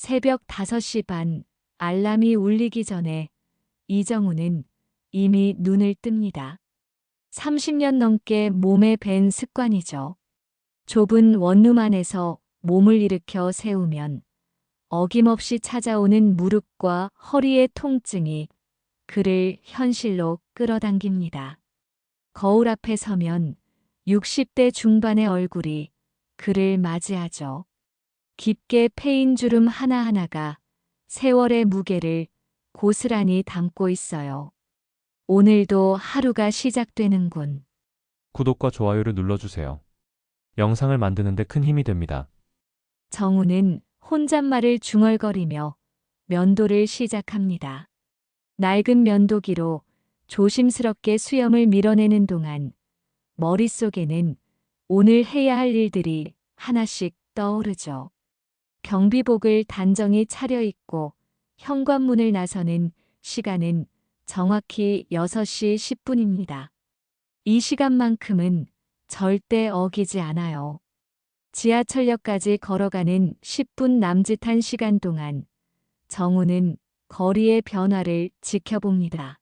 새벽 5시 반, 알람이 울리기 전에 이정우는 이미 눈을 뜹니다. 30년 넘게 몸에 밴 습관이죠. 좁은 원룸 안에서 몸을 일으켜 세우면 어김없이 찾아오는 무릎과 허리의 통증이 그를 현실로 끌어당깁니다. 거울 앞에 서면 60대 중반의 얼굴이 그를 맞이하죠. 깊게 패인 주름 하나하나가 세월의 무게를 고스란히 담고 있어요. 오늘도 하루가 시작되는군. 구독과 좋아요를 눌러주세요. 영상을 만드는데 큰 힘이 됩니다. 정우는 혼잣말을 중얼거리며 면도를 시작합니다. 낡은 면도기로 조심스럽게 수염을 밀어내는 동안 머릿속에는 오늘 해야 할 일들이 하나씩 떠오르죠. 경비복을 단정히 차려입고 현관문을 나서는 시간은 정확히 6시 10분입니다. 이 시간만큼은 절대 어기지 않아요. 지하철역까지 걸어가는 10분 남짓한 시간 동안 정우는 거리의 변화를 지켜봅니다.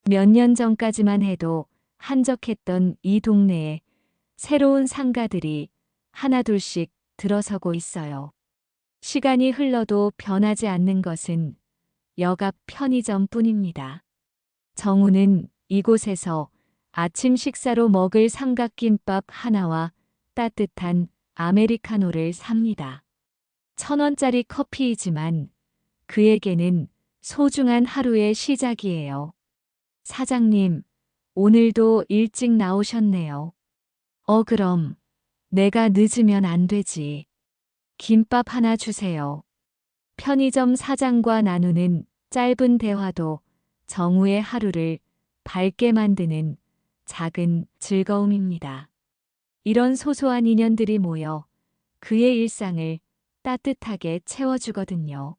몇 년 전까지만 해도 한적했던 이 동네에 새로운 상가들이 하나둘씩 들어서고 있어요. 시간이 흘러도 변하지 않는 것은 역 앞 편의점뿐입니다. 정우는 이곳에서 아침 식사로 먹을 삼각김밥 하나와 따뜻한 아메리카노를 삽니다. 1,000원짜리 커피이지만 그에게는 소중한 하루의 시작이에요. 사장님, 오늘도 일찍 나오셨네요. 그럼 내가 늦으면 안 되지. 김밥 하나 주세요. 편의점 사장과 나누는 짧은 대화도 정우의 하루를 밝게 만드는 작은 즐거움입니다. 이런 소소한 인연들이 모여 그의 일상을 따뜻하게 채워주거든요.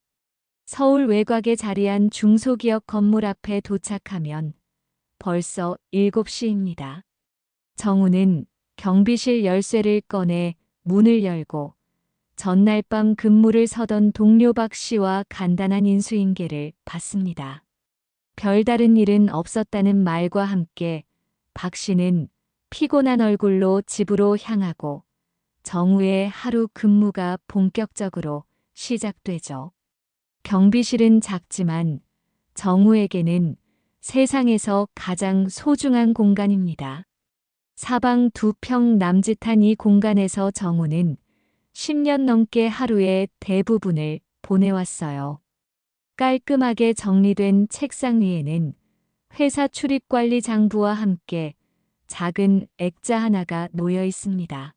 서울 외곽에 자리한 중소기업 건물 앞에 도착하면 벌써 7시입니다. 정우는 경비실 열쇠를 꺼내 문을 열고 전날 밤 근무를 서던 동료 박 씨와 간단한 인수인계를 받습니다. 별다른 일은 없었다는 말과 함께 박 씨는 피곤한 얼굴로 집으로 향하고 정우의 하루 근무가 본격적으로 시작되죠. 경비실은 작지만 정우에게는 세상에서 가장 소중한 공간입니다. 사방 2평 남짓한 이 공간에서 정우는 10년 넘게 하루의 대부분을 보내왔어요. 깔끔하게 정리된 책상 위에는 회사 출입관리 장부와 함께 작은 액자 하나가 놓여 있습니다.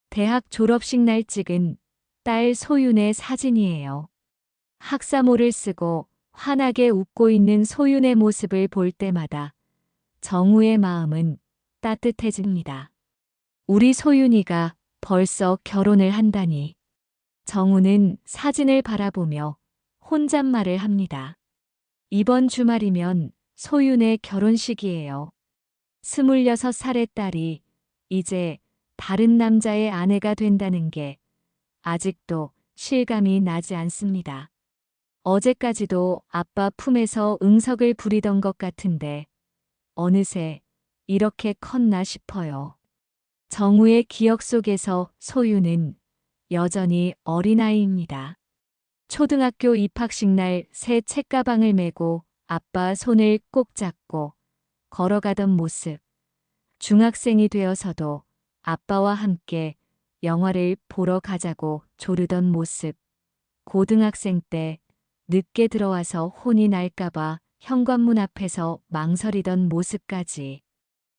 대학 졸업식 날 찍은 딸 소윤의 사진이에요. 학사모를 쓰고 환하게 웃고 있는 소윤의 모습을 볼 때마다 정우의 마음은 따뜻해집니다. 우리 소윤이가 벌써 결혼을 한다니. 정우는 사진을 바라보며 혼잣말을 합니다. 이번 주말이면 소윤의 결혼식이에요. 26살의 딸이 이제 다른 남자의 아내가 된다는 게 아직도 실감이 나지 않습니다. 어제까지도 아빠 품에서 응석을 부리던 것 같은데 어느새 이렇게 컸나 싶어요. 정우의 기억 속에서 소유는 여전히 어린아이입니다. 초등학교 입학식 날 새 책가방을 메고 아빠 손을 꼭 잡고 걸어가던 모습. 중학생이 되어서도 아빠와 함께 영화를 보러 가자고 조르던 모습. 고등학생 때 늦게 들어와서 혼이 날까봐 현관문 앞에서 망설이던 모습까지.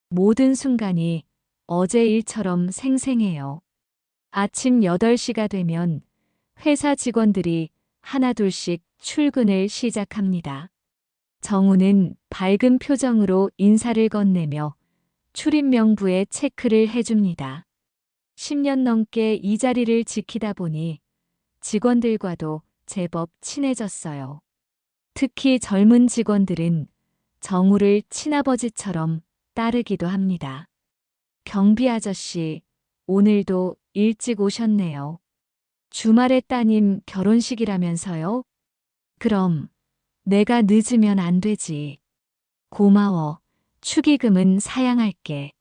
모든 순간이 어제 일처럼 생생해요. 아침 8시가 되면 회사 직원들이 하나둘씩 출근을 시작합니다. 정우는 밝은 표정으로 인사를 건네며 출입 명부에 체크를 해줍니다. 10년 넘게 이 자리를 지키다 보니 직원들과도 제법 친해졌어요. 특히 젊은 직원들은 정우를 친아버지처럼 따르기도 합니다. 경비 아저씨, 오늘도 일찍 오셨네요. 주말에 따님 결혼식이라면서요? 그럼 내가 늦으면 안 되지. 고마워. 축의금은 사양할게.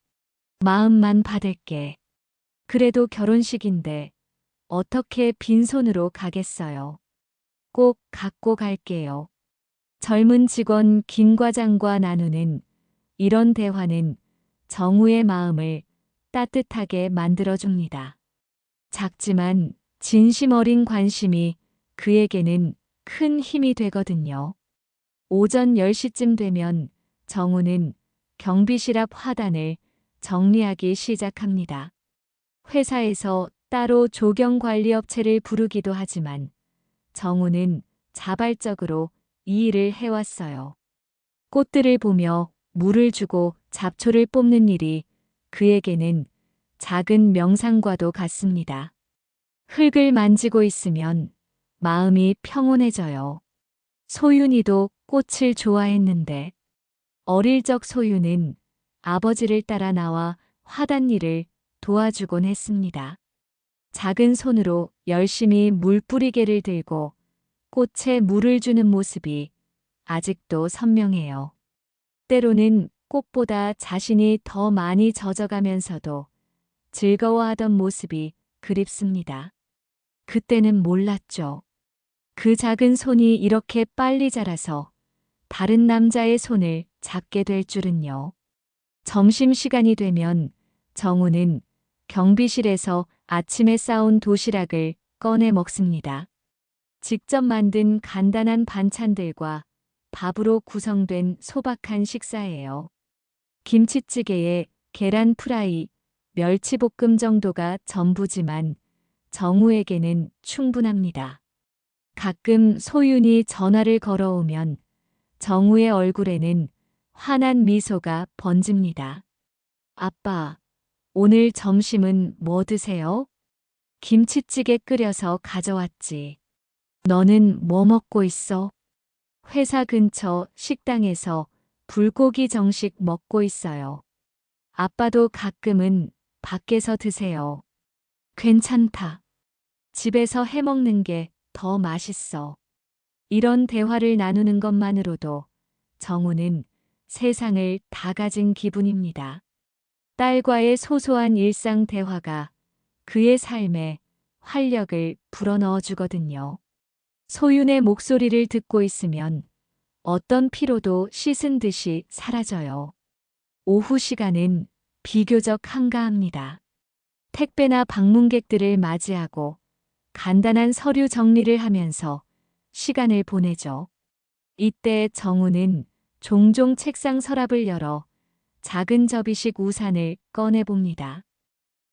마음만 받을게. 그래도 결혼식인데 어떻게 빈손으로 가겠어요. 꼭 갖고 갈게요. 젊은 직원 김 과장과 나누는 이런 대화는 정우의 마음을 따뜻하게 만들어줍니다. 작지만 진심 어린 관심이 그에게는 큰 힘이 되거든요. 오전 10시쯤 되면 정우는 경비실 앞 화단을 정리하기 시작합니다. 회사에서 따로 조경관리업체를 부르기도 하지만 정우는 자발적으로 이 일을 해왔어요. 꽃들을 보며 물을 주고 잡초를 뽑는 일이 그에게는 작은 명상과도 같습니다. 흙을 만지고 있으면 마음이 평온해져요. 소윤이도 꽃을 좋아했는데 어릴 적 소윤은 아버지를 따라 나와 화단 일을 도와주곤 했습니다. 작은 손으로 열심히 물뿌리개를 들고 꽃에 물을 주는 모습이 아직도 선명해요. 때로는 꽃보다 자신이 더 많이 젖어가면서도 즐거워하던 모습이 그립습니다. 그때는 몰랐죠. 그 작은 손이 이렇게 빨리 자라서 다른 남자의 손을 잡게 될 줄은요. 점심시간이 되면 정우는 경비실에서 아침에 싸온 도시락을 꺼내 먹습니다. 직접 만든 간단한 반찬들과 밥으로 구성된 소박한 식사예요. 김치찌개에 계란 프라이, 멸치볶음 정도가 전부지만 정우에게는 충분합니다. 가끔 소윤이 전화를 걸어오면 정우의 얼굴에는 환한 미소가 번집니다. 아빠, 오늘 점심은 뭐 드세요? 김치찌개 끓여서 가져왔지. 너는 뭐 먹고 있어? 회사 근처 식당에서 불고기 정식 먹고 있어요. 아빠도 가끔은 밖에서 드세요. 괜찮다. 집에서 해먹는 게 더 맛있어. 이런 대화를 나누는 것만으로도 정우는 세상을 다 가진 기분입니다. 딸과의 소소한 일상 대화가 그의 삶에 활력을 불어넣어 주거든요. 소윤의 목소리를 듣고 있으면 어떤 피로도 씻은 듯이 사라져요. 오후 시간은 비교적 한가합니다. 택배나 방문객들을 맞이하고 간단한 서류 정리를 하면서 시간을 보내죠. 이때 정우는 종종 책상 서랍을 열어 작은 접이식 우산을 꺼내봅니다.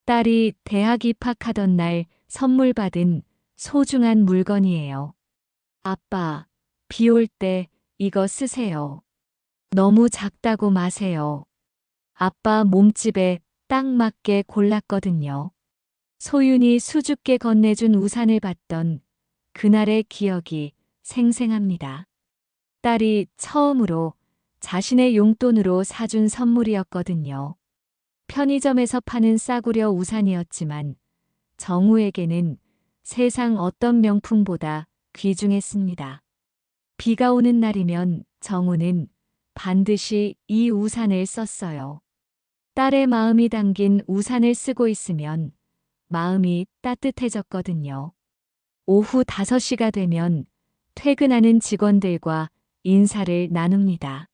딸이 대학 입학하던 날 선물 받은 소중한 물건이에요. 아빠, 비 올 때 이거 쓰세요. 너무 작다고 마세요. 아빠 몸집에 딱 맞게 골랐거든요. 소윤이 수줍게 건네준 우산을 받던 그날의 기억이 생생합니다. 딸이 처음으로 자신의 용돈으로 사준 선물이었거든요. 편의점에서 파는 싸구려 우산이었지만 정우에게는 세상 어떤 명품보다 귀중했습니다. 비가 오는 날이면 정우는 반드시 이 우산을 썼어요. 딸의 마음이 담긴 우산을 쓰고 있으면 마음이 따뜻해졌거든요. 오후 5시가 되면 퇴근하는 직원들과 인사를 나눕니다.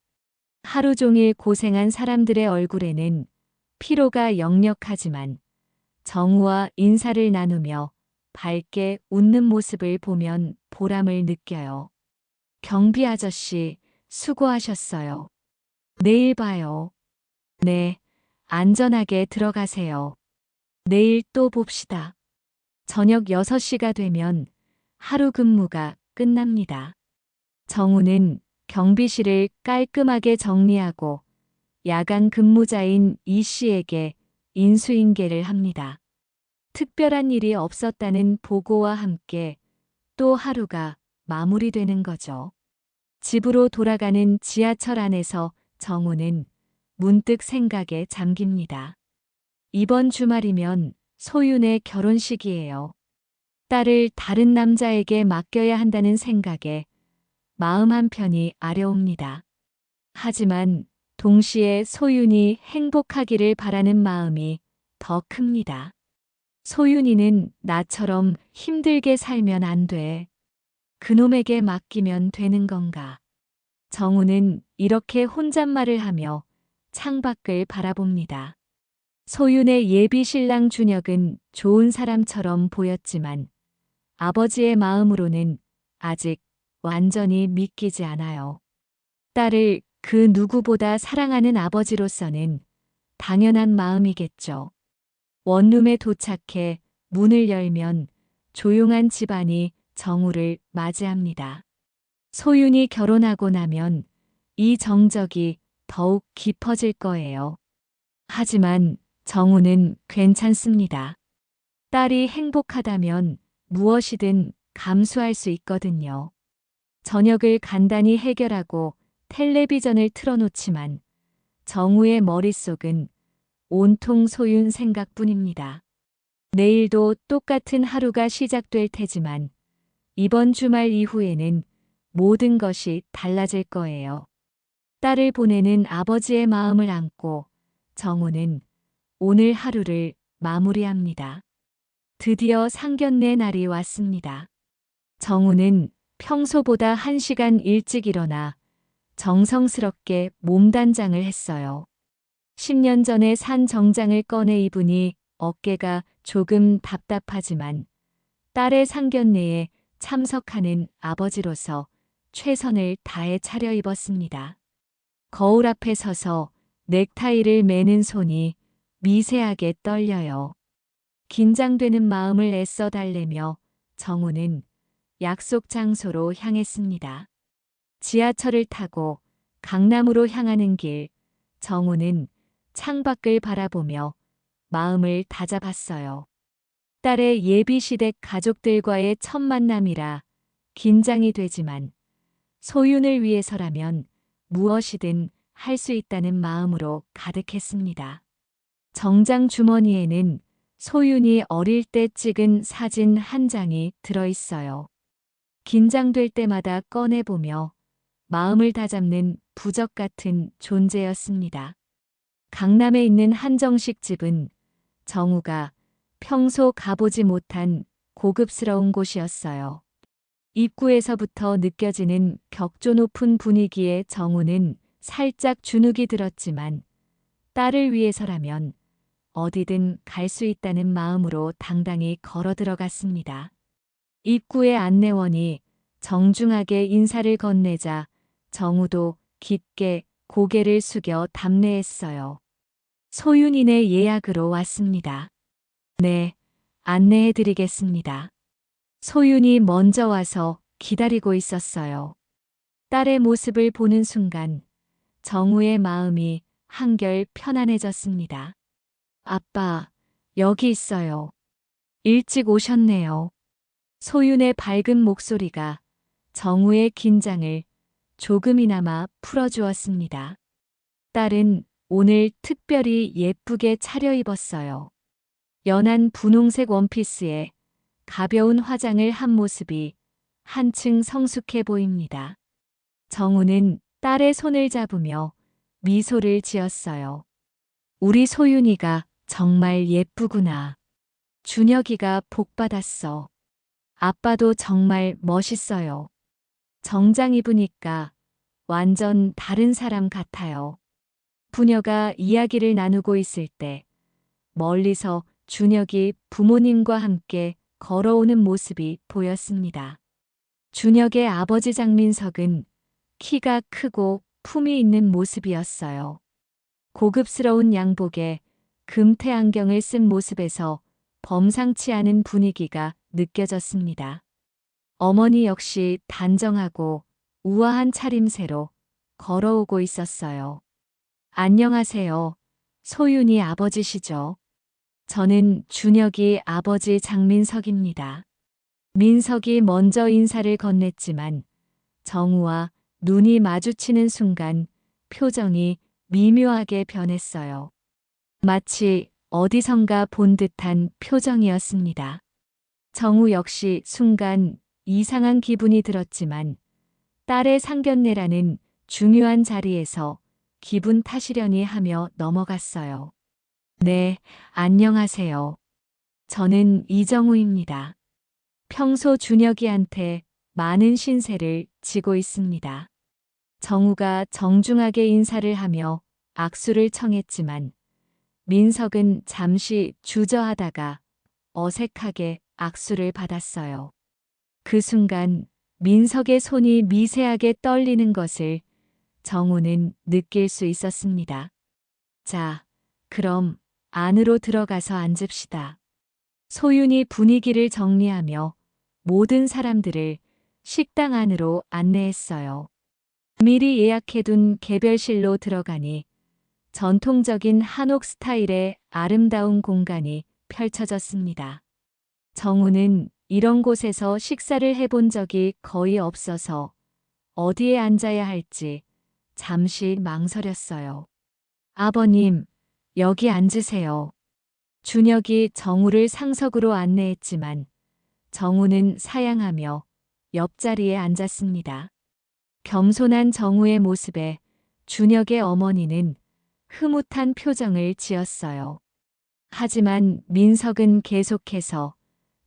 하루 종일 고생한 사람들의 얼굴에는 피로가 역력하지만 정우와 인사를 나누며 밝게 웃는 모습을 보면 보람을 느껴요. 경비 아저씨, 수고하셨어요. 내일 봐요. 네, 안전하게 들어가세요. 내일 또 봅시다. 저녁 6시가 되면 하루 근무가 끝납니다. 정우는 경비실을 깔끔하게 정리하고 야간 근무자인 이 씨에게 인수인계를 합니다. 특별한 일이 없었다는 보고와 함께 또 하루가 마무리되는 거죠. 집으로 돌아가는 지하철 안에서 정우는 문득 생각에 잠깁니다. 이번 주말이면 소윤의 결혼식이에요. 딸을 다른 남자에게 맡겨야 한다는 생각에 마음 한편이 아려옵니다. 하지만 동시에 소윤이 행복하기를 바라는 마음이 더 큽니다. 소윤이는 나처럼 힘들게 살면 안 돼. 그놈에게 맡기면 되는 건가? 정우는 이렇게 혼잣말을 하며 창밖을 바라봅니다. 소윤의 예비 신랑 준혁은 좋은 사람처럼 보였지만 아버지의 마음으로는 아직 완전히 믿기지 않아요. 딸을 그 누구보다 사랑하는 아버지로서는 당연한 마음이겠죠. 원룸에 도착해 문을 열면 조용한 집안이 정우를 맞이합니다. 소윤이 결혼하고 나면 이 정적이 더욱 깊어질 거예요. 하지만 정우는 괜찮습니다. 딸이 행복하다면 무엇이든 감수할 수 있거든요. 저녁을 간단히 해결하고 텔레비전을 틀어놓지만 정우의 머릿속은 온통 소윤 생각뿐입니다. 내일도 똑같은 하루가 시작될 테지만 이번 주말 이후에는 모든 것이 달라질 거예요. 딸을 보내는 아버지의 마음을 안고 정우는 오늘 하루를 마무리합니다. 드디어 상견례 날이 왔습니다. 정우는 평소보다 1시간 일찍 일어나 정성스럽게 몸단장을 했어요. 10년 전에 산 정장을 꺼내 입으니 어깨가 조금 답답하지만 딸의 상견례에 참석하는 아버지로서 최선을 다해 차려입었습니다. 거울 앞에 서서 넥타이를 매는 손이 미세하게 떨려요. 긴장되는 마음을 애써 달래며 정우는 약속 장소로 향했습니다. 지하철을 타고 강남으로 향하는 길, 정우는 창밖을 바라보며 마음을 다잡았어요. 딸의 예비시댁 가족들과의 첫 만남이라 긴장이 되지만 소윤을 위해서라면 무엇이든 할 수 있다는 마음으로 가득했습니다. 정장 주머니에는 소윤이 어릴 때 찍은 사진 한 장이 들어있어요. 긴장될 때마다 꺼내보며 마음을 다잡는 부적 같은 존재였습니다. 강남에 있는 한정식 집은 정우가 평소 가보지 못한 고급스러운 곳이었어요. 입구에서부터 느껴지는 격조 높은 분위기에 정우는 살짝 주눅이 들었지만 딸을 위해서라면 어디든 갈 수 있다는 마음으로 당당히 걸어 들어갔습니다. 입구의 안내원이 정중하게 인사를 건네자 정우도 깊게 고개를 숙여 답례했어요. 소윤이네 예약으로 왔습니다. 네, 안내해 드리겠습니다. 소윤이 먼저 와서 기다리고 있었어요. 딸의 모습을 보는 순간 정우의 마음이 한결 편안해졌습니다. 아빠, 여기 있어요. 일찍 오셨네요. 소윤의 밝은 목소리가 정우의 긴장을 조금이나마 풀어주었습니다. 딸은 오늘 특별히 예쁘게 차려입었어요. 연한 분홍색 원피스에 가벼운 화장을 한 모습이 한층 성숙해 보입니다. 정우는 딸의 손을 잡으며 미소를 지었어요. 우리 소윤이가 정말 예쁘구나. 준혁이가 복 받았어. 아빠도 정말 멋있어요. 정장 입으니까 완전 다른 사람 같아요. 부녀가 이야기를 나누고 있을 때 멀리서 준혁이 부모님과 함께 걸어오는 모습이 보였습니다. 준혁의 아버지 장민석은 키가 크고 품이 있는 모습이었어요. 고급스러운 양복에 금태 안경을 쓴 모습에서 범상치 않은 분위기가 느껴졌습니다. 어머니 역시 단정하고 우아한 차림새로 걸어오고 있었어요. 안녕하세요. 소윤이 아버지시죠? 저는 준혁이 아버지 장민석입니다. 민석이 먼저 인사를 건넸지만 정우와 눈이 마주치는 순간 표정이 미묘하게 변했어요. 마치 어디선가 본 듯한 표정이었습니다. 정우 역시 순간 이상한 기분이 들었지만 딸의 상견례라는 중요한 자리에서 기분 탓이려니 하며 넘어갔어요. 네, 안녕하세요. 저는 이정우입니다. 평소 준혁이한테 많은 신세를 지고 있습니다. 정우가 정중하게 인사를 하며 악수를 청했지만 민석은 잠시 주저하다가 어색하게 악수를 받았어요. 그 순간 민석의 손이 미세하게 떨리는 것을 정우는 느낄 수 있었습니다. 자, 그럼 안으로 들어가서 앉읍시다. 소윤이 분위기를 정리하며 모든 사람들을 식당 안으로 안내했어요. 미리 예약해둔 개별실로 들어가니 전통적인 한옥 스타일의 아름다운 공간이 펼쳐졌습니다. 정우는 이런 곳에서 식사를 해본 적이 거의 없어서 어디에 앉아야 할지 잠시 망설였어요. 아버님, 여기 앉으세요. 준혁이 정우를 상석으로 안내했지만 정우는 사양하며 옆자리에 앉았습니다. 겸손한 정우의 모습에 준혁의 어머니는 흐뭇한 표정을 지었어요. 하지만 민석은 계속해서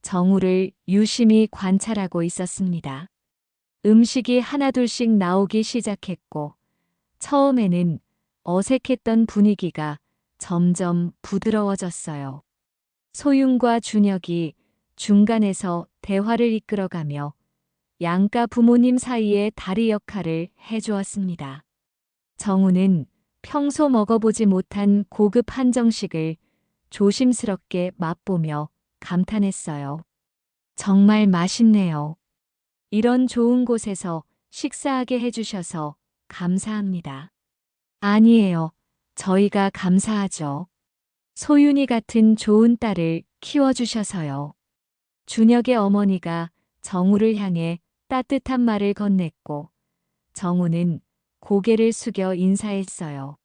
정우를 유심히 관찰하고 있었습니다. 음식이 하나둘씩 나오기 시작했고 처음에는 어색했던 분위기가 점점 부드러워졌어요. 소윤과 준혁이 중간에서 대화를 이끌어가며 양가 부모님 사이의 다리 역할을 해주었습니다. 정우는 평소 먹어보지 못한 고급 한정식을 조심스럽게 맛보며 감탄했어요. 정말 맛있네요. 이런 좋은 곳에서 식사하게 해주셔서 감사합니다. 아니에요. 저희가 감사하죠. 소윤이 같은 좋은 딸을 키워주셔서요. 준혁의 어머니가 정우를 향해 따뜻한 말을 건넸고 정우는 고개를 숙여 인사했어요.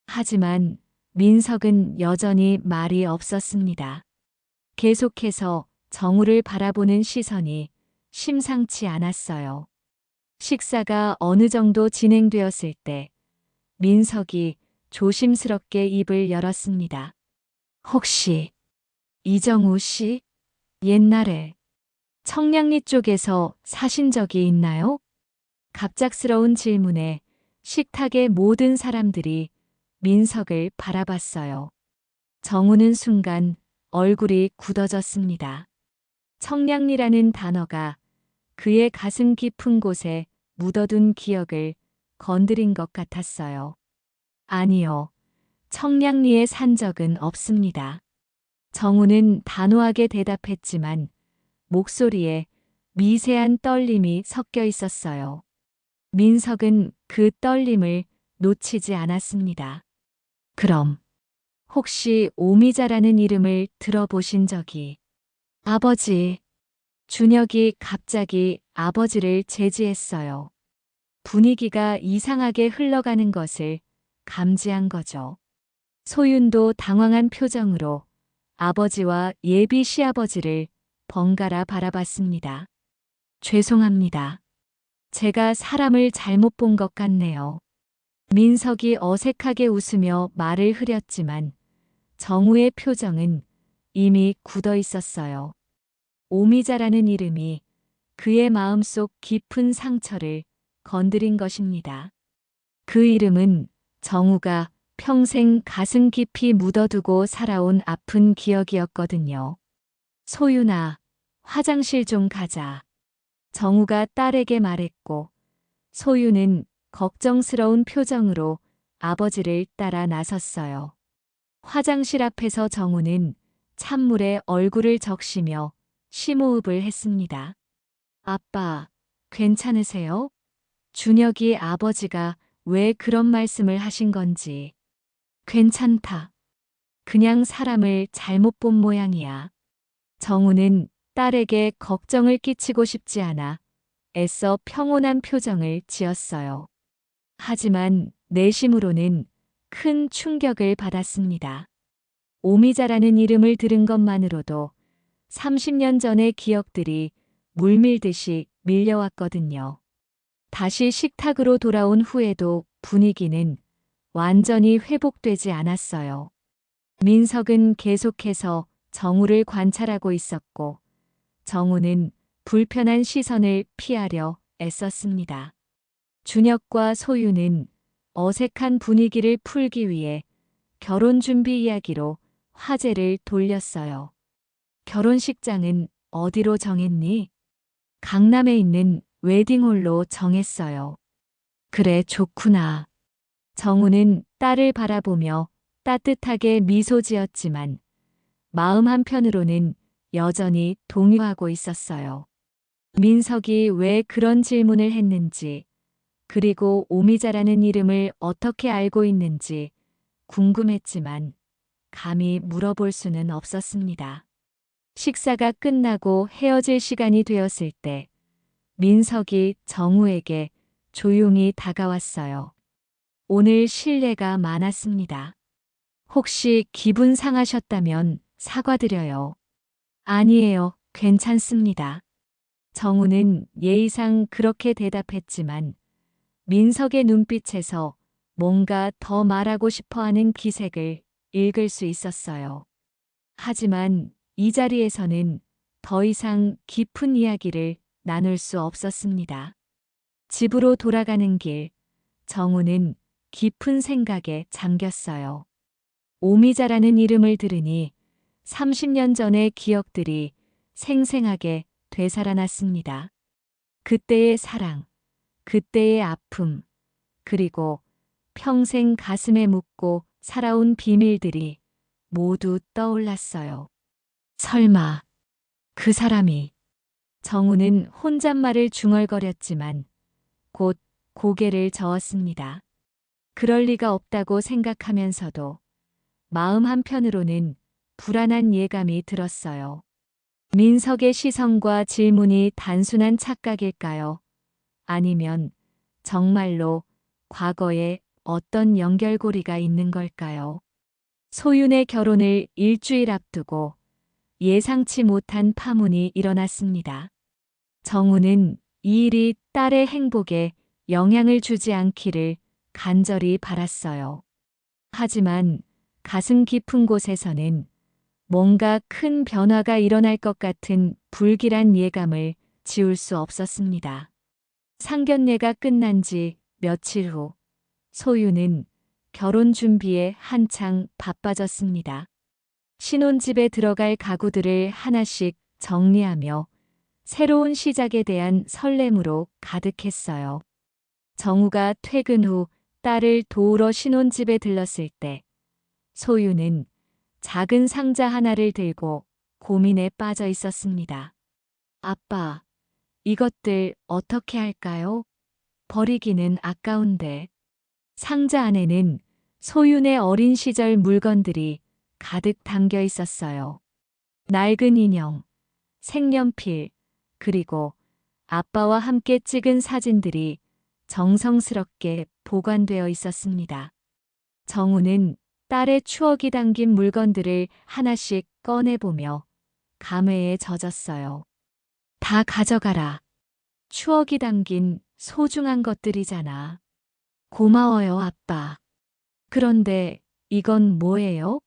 하지만 민석은 여전히 말이 없었습니다. 계속해서 정우를 바라보는 시선이 심상치 않았어요. 식사가 어느 정도 진행되었을 때 민석이 조심스럽게 입을 열었습니다. 혹시 이정우 씨? 옛날에 청량리 쪽에서 사신 적이 있나요? 갑작스러운 질문에 식탁의 모든 사람들이 민석을 바라봤어요. 정우는 순간 얼굴이 굳어졌습니다. 청량리라는 단어가 그의 가슴 깊은 곳에 묻어둔 기억을 건드린 것 같았어요. 아니요. 청량리에 산 적은 없습니다. 정우는 단호하게 대답했지만 목소리에 미세한 떨림이 섞여 있었어요. 민석은 그 떨림을 놓치지 않았습니다. 그럼 혹시 오미자라는 이름을 들어보신 적이? 아버지. 준혁이 갑자기 아버지를 제지했어요. 분위기가 이상하게 흘러가는 것을 감지한 거죠. 소윤도 당황한 표정으로 아버지와 예비 시아버지를 번갈아 바라봤습니다. 죄송합니다. 제가 사람을 잘못 본 것 같네요. 민석이 어색하게 웃으며 말을 흐렸지만 정우의 표정은 이미 굳어 있었어요. 오미자라는 이름이 그의 마음속 깊은 상처를 건드린 것입니다. 그 이름은 정우가 평생 가슴 깊이 묻어두고 살아온 아픈 기억이었거든요. 소윤아, 화장실 좀 가자. 정우가 딸에게 말했고 소윤은 걱정스러운 표정으로 아버지를 따라 나섰어요. 화장실 앞에서 정우는 찬물에 얼굴을 적시며 심호흡을 했습니다. 아빠, 괜찮으세요? 준혁이 아버지가 왜 그런 말씀을 하신 건지. 괜찮다. 그냥 사람을 잘못 본 모양이야. 정우는 딸에게 걱정을 끼치고 싶지 않아 애써 평온한 표정을 지었어요. 하지만 내심으로는 큰 충격을 받았습니다. 오미자라는 이름을 들은 것만으로도 30년 전의 기억들이 물밀듯이 밀려왔거든요. 다시 식탁으로 돌아온 후에도 분위기는 완전히 회복되지 않았어요. 민석은 계속해서 정우를 관찰하고 있었고, 정우는 불편한 시선을 피하려 애썼습니다. 준혁과 소유는 어색한 분위기를 풀기 위해 결혼 준비 이야기로 화제를 돌렸어요. 결혼식장은 어디로 정했니? 강남에 있는 웨딩홀로 정했어요. 그래, 좋구나. 정우는 딸을 바라보며 따뜻하게 미소 지었지만 마음 한편으로는 여전히 동요하고 있었어요. 민석이 왜 그런 질문을 했는지, 그리고 오미자라는 이름을 어떻게 알고 있는지 궁금했지만 감히 물어볼 수는 없었습니다. 식사가 끝나고 헤어질 시간이 되었을 때 민석이 정우에게 조용히 다가왔어요. 오늘 실례가 많았습니다. 혹시 기분 상하셨다면 사과드려요. 아니에요. 괜찮습니다. 정우는 예의상 그렇게 대답했지만 민석의 눈빛에서 뭔가 더 말하고 싶어 하는 기색을 읽을 수 있었어요. 하지만 이 자리에서는 더 이상 깊은 이야기를 나눌 수 없었습니다. 집으로 돌아가는 길, 정우는 깊은 생각에 잠겼어요. 오미자라는 이름을 들으니 30년 전의 기억들이 생생하게 되살아났습니다. 그때의 사랑, 그때의 아픔, 그리고 평생 가슴에 묻고 살아온 비밀들이 모두 떠올랐어요. 설마 그 사람이. 정우는 혼잣말을 중얼거렸지만 곧 고개를 저었습니다. 그럴 리가 없다고 생각하면서도 마음 한편으로는 불안한 예감이 들었어요. 민석의 시선과 질문이 단순한 착각일까요? 아니면 정말로 과거에 어떤 연결고리가 있는 걸까요? 소윤의 결혼을 일주일 앞두고 예상치 못한 파문이 일어났습니다. 정우는 이 일이 딸의 행복에 영향을 주지 않기를 간절히 바랐어요. 하지만 가슴 깊은 곳에서는 뭔가 큰 변화가 일어날 것 같은 불길한 예감을 지울 수 없었습니다. 상견례가 끝난 지 며칠 후, 소유는 결혼 준비에 한창 바빠졌습니다. 신혼집에 들어갈 가구들을 하나씩 정리하며 새로운 시작에 대한 설렘으로 가득했어요. 정우가 퇴근 후 딸을 도우러 신혼집에 들렀을 때 소유는 작은 상자 하나를 들고 고민에 빠져 있었습니다. 아빠, 이것들 어떻게 할까요? 버리기는 아까운데. 상자 안에는 소윤의 어린 시절 물건들이 가득 담겨 있었어요. 낡은 인형, 색연필, 그리고 아빠와 함께 찍은 사진들이 정성스럽게 보관되어 있었습니다. 정우는 딸의 추억이 담긴 물건들을 하나씩 꺼내보며 감회에 젖었어요. 다 가져가라. 추억이 담긴 소중한 것들이잖아. 고마워요, 아빠. 그런데 이건 뭐예요?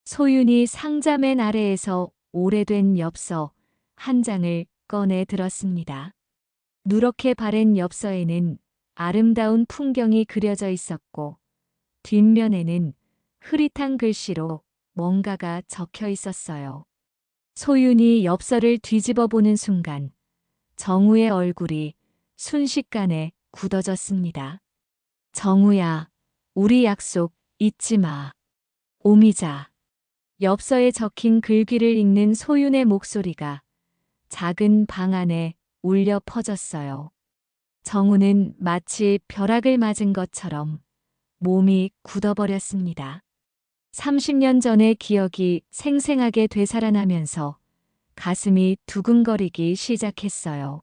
소윤이 상자 맨 아래에서 오래된 엽서 한 장을 꺼내 들었습니다. 누렇게 바랜 엽서에는 아름다운 풍경이 그려져 있었고 뒷면에는 흐릿한 글씨로 뭔가가 적혀 있었어요. 소윤이 엽서를 뒤집어 보는 순간 정우의 얼굴이 순식간에 굳어졌습니다. 정우야, 우리 약속 잊지 마. 오미자. 엽서에 적힌 글귀를 읽는 소윤의 목소리가 작은 방 안에 울려 퍼졌어요. 정우는 마치 벼락을 맞은 것처럼 몸이 굳어버렸습니다. 30년 전의 기억이 생생하게 되살아나면서 가슴이 두근거리기 시작했어요.